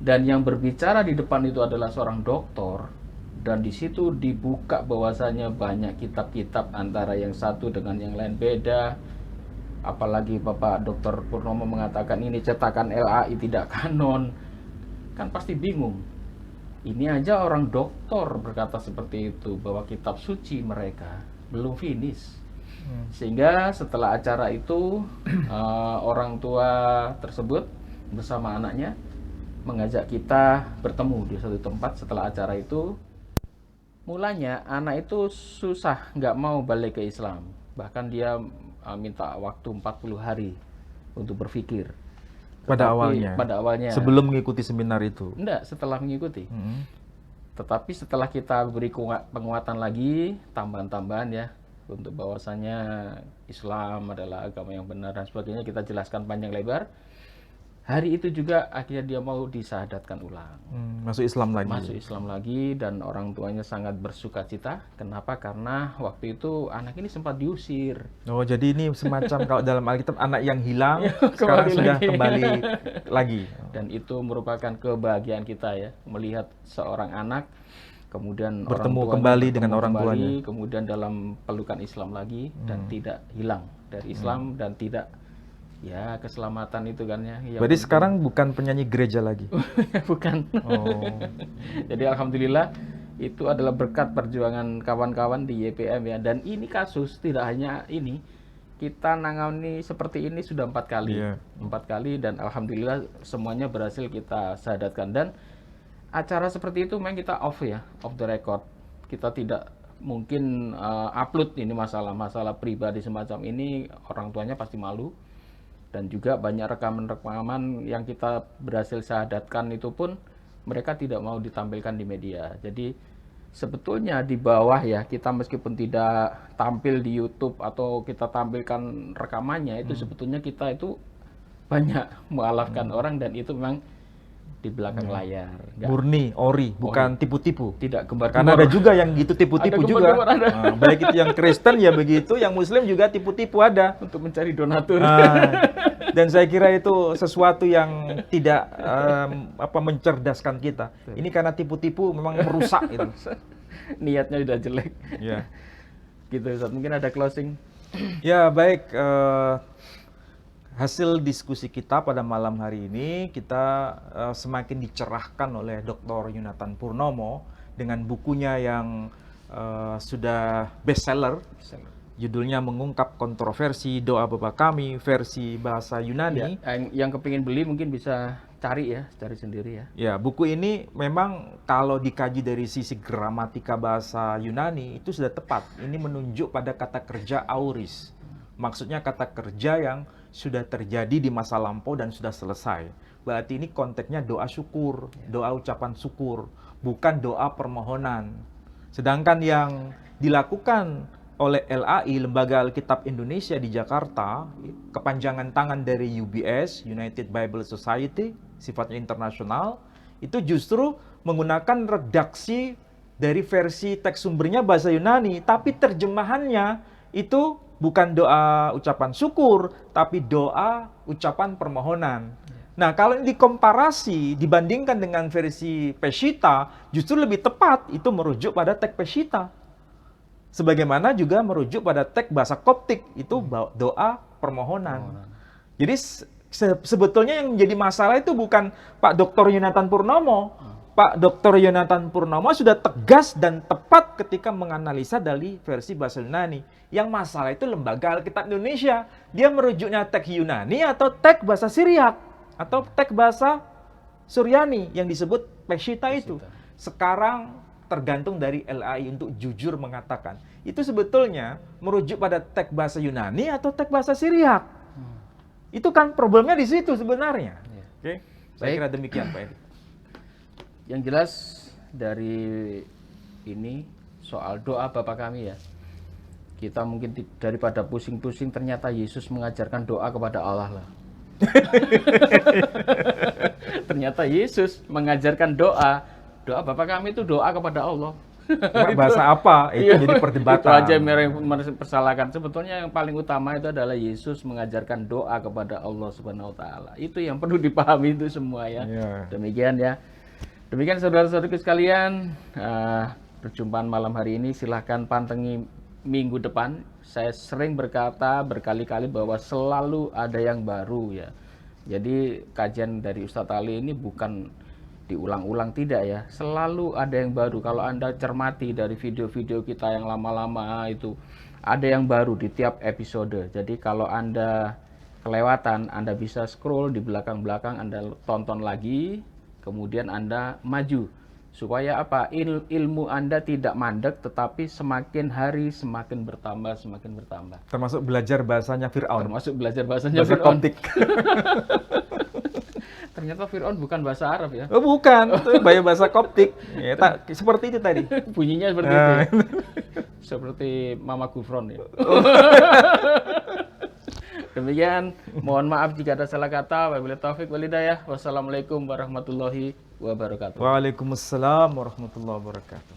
S6: dan yang berbicara di depan itu adalah seorang dokter. Dan di situ dibuka bahwasanya banyak kitab-kitab antara yang satu dengan yang lain beda. Apalagi Bapak Dr. Purnomo mengatakan ini cetakan LAI tidak kanon. Kan pasti bingung. Ini aja orang dokter berkata seperti itu, bahwa kitab suci mereka belum finish. Sehingga setelah acara itu orang tua tersebut bersama anaknya mengajak kita bertemu di satu tempat setelah acara itu. Mulanya anak itu susah, nggak mau balik ke Islam. Bahkan dia minta waktu 40 hari untuk berpikir.
S7: Pada
S6: Pada awalnya.
S7: Sebelum mengikuti seminar itu?
S6: Enggak, setelah mengikuti. Tetapi setelah kita beri penguatan lagi, tambahan-tambahan ya, untuk bahwasanya Islam adalah agama yang benar dan sebagainya, kita jelaskan panjang lebar. Hari itu juga akhirnya dia mau disahadatkan ulang.
S7: Masuk Islam lagi.
S6: Masuk Islam lagi, dan orang tuanya sangat bersuka cita. Kenapa? Karena waktu itu anak ini sempat diusir.
S7: Oh, jadi ini semacam kalau dalam Alkitab anak yang hilang sekarang sudah kembali lagi.
S6: Dan itu merupakan kebahagiaan kita ya, melihat seorang anak kemudian
S7: bertemu
S6: orang tuanya
S7: kembali dengan orang tuanya,
S6: kemudian dalam pelukan Islam lagi, dan tidak hilang dari Islam, dan tidak ya keselamatan itu kan ya.
S7: Berarti sekarang bukan penyanyi gereja lagi?
S6: Bukan.
S7: Oh.
S6: Jadi alhamdulillah itu adalah berkat perjuangan kawan-kawan di YPM ya. Dan ini kasus tidak hanya ini, kita nangani seperti ini sudah 4 kali. 4 kali, dan alhamdulillah semuanya berhasil kita sahadatkan. Dan acara seperti itu memang kita off ya, off the record. Kita tidak mungkin upload ini masalah pribadi semacam ini, orang tuanya pasti malu. Dan juga banyak rekaman-rekaman yang kita berhasil sahadatkan itu pun mereka tidak mau ditampilkan di media. Jadi sebetulnya di bawah ya, kita meskipun tidak tampil di YouTube atau kita tampilkan rekamannya, itu sebetulnya kita itu banyak mualafkan orang, dan itu memang di belakang layar.
S7: Murni, ori, bukan tipu-tipu.
S6: Tidak gembar-gembor.
S7: Karena ada juga yang gitu tipu-tipu juga. Nah, baik itu yang Kristen ya begitu, yang Muslim juga tipu-tipu ada.
S6: Untuk mencari donatur.
S7: Dan saya kira itu sesuatu yang tidak mencerdaskan kita. Ini karena tipu-tipu memang merusak itu.
S6: Niatnya sudah jelek.
S7: Ya.
S6: Gitu Ustaz. Mungkin ada closing.
S7: Ya baik. Hasil diskusi kita pada malam hari ini, kita semakin dicerahkan oleh Dr. Yonatan Purnomo dengan bukunya yang sudah bestseller, Judulnya Mengungkap Kontroversi Doa Bapa Kami versi bahasa Yunani.
S6: Ya, yang kepingin beli mungkin bisa cari sendiri ya.
S7: Ya, buku ini memang kalau dikaji dari sisi gramatika bahasa Yunani itu sudah tepat. Ini menunjuk pada kata kerja auris. Maksudnya kata kerja yang sudah terjadi di masa lampau dan sudah selesai. Berarti ini konteksnya doa syukur, doa ucapan syukur, bukan doa permohonan. Sedangkan yang dilakukan oleh LAI, Lembaga Alkitab Indonesia di Jakarta, kepanjangan tangan dari UBS, United Bible Society, sifatnya internasional, itu justru menggunakan redaksi dari versi teks sumbernya bahasa Yunani, tapi terjemahannya itu bukan doa ucapan syukur, tapi doa ucapan permohonan. Nah, kalau dikomparasi, dibandingkan dengan versi Peshitta, justru lebih tepat itu merujuk pada teks Peshitta. Sebagaimana juga merujuk pada teks bahasa Koptik, itu doa permohonan. Jadi sebetulnya yang menjadi masalah itu bukan Pak Dr. Yonatan Purnomo. Pak Dr. Yonatan Purnomo sudah tegas dan tepat ketika menganalisa dari versi bahasa Yunani. Yang masalah itu Lembaga Alkitab Indonesia. Dia merujuknya teks Yunani atau teks bahasa Syriak atau teks bahasa Suryani yang disebut Peshitta itu. Sekarang tergantung dari LAI untuk jujur mengatakan itu sebetulnya merujuk pada teks bahasa Yunani atau teks bahasa Syriak. Itu kan problemnya di situ sebenarnya. Oke, saya kira demikian Pak Edi.
S6: Yang jelas dari ini soal doa Bapa Kami ya, kita mungkin daripada pusing-pusing, ternyata Yesus mengajarkan doa kepada Allah lah. Ternyata Yesus mengajarkan doa Bapa Kami itu doa kepada Allah.
S7: Bahasa apa? Itu jadi perdebatan.
S6: Itu aja yang mempersalahkan. Sebetulnya yang paling utama itu adalah Yesus mengajarkan doa kepada Allah Subhanahu wa taala. Itu yang perlu dipahami itu semua ya. Demikian ya. Demikian saudara-saudaraku sekalian, perjumpaan malam hari ini silahkan pantengi minggu depan. Saya sering berkata berkali-kali bahwa selalu ada yang baru ya. Jadi kajian dari Ustadz Ali ini bukan diulang-ulang, tidak ya, selalu ada yang baru. Kalau Anda cermati dari video-video kita yang lama-lama itu ada yang baru di tiap episode. Jadi kalau Anda kelewatan, Anda bisa scroll di belakang-belakang, Anda tonton lagi, kemudian Anda maju supaya apa? Ilmu Anda tidak mandek, tetapi semakin hari semakin bertambah, semakin bertambah.
S7: Termasuk belajar bahasanya Fir'aun.
S6: Termasuk belajar bahasanya
S7: bahasa
S6: Fir'aun.
S7: Koptik.
S6: Ternyata Fir'aun bukan bahasa Arab ya?
S7: Oh, bukan, itu bahasa Koptik. Ya, seperti itu tadi.
S6: Bunyinya seperti itu. Ya? Seperti Mama Gufron ya. Demikian, mohon maaf jika ada salah kata. Wabillahi taufik wal hidayah. Wassalamualaikum warahmatullahi wabarakatuh.
S7: Waalaikumsalam warahmatullahi wabarakatuh.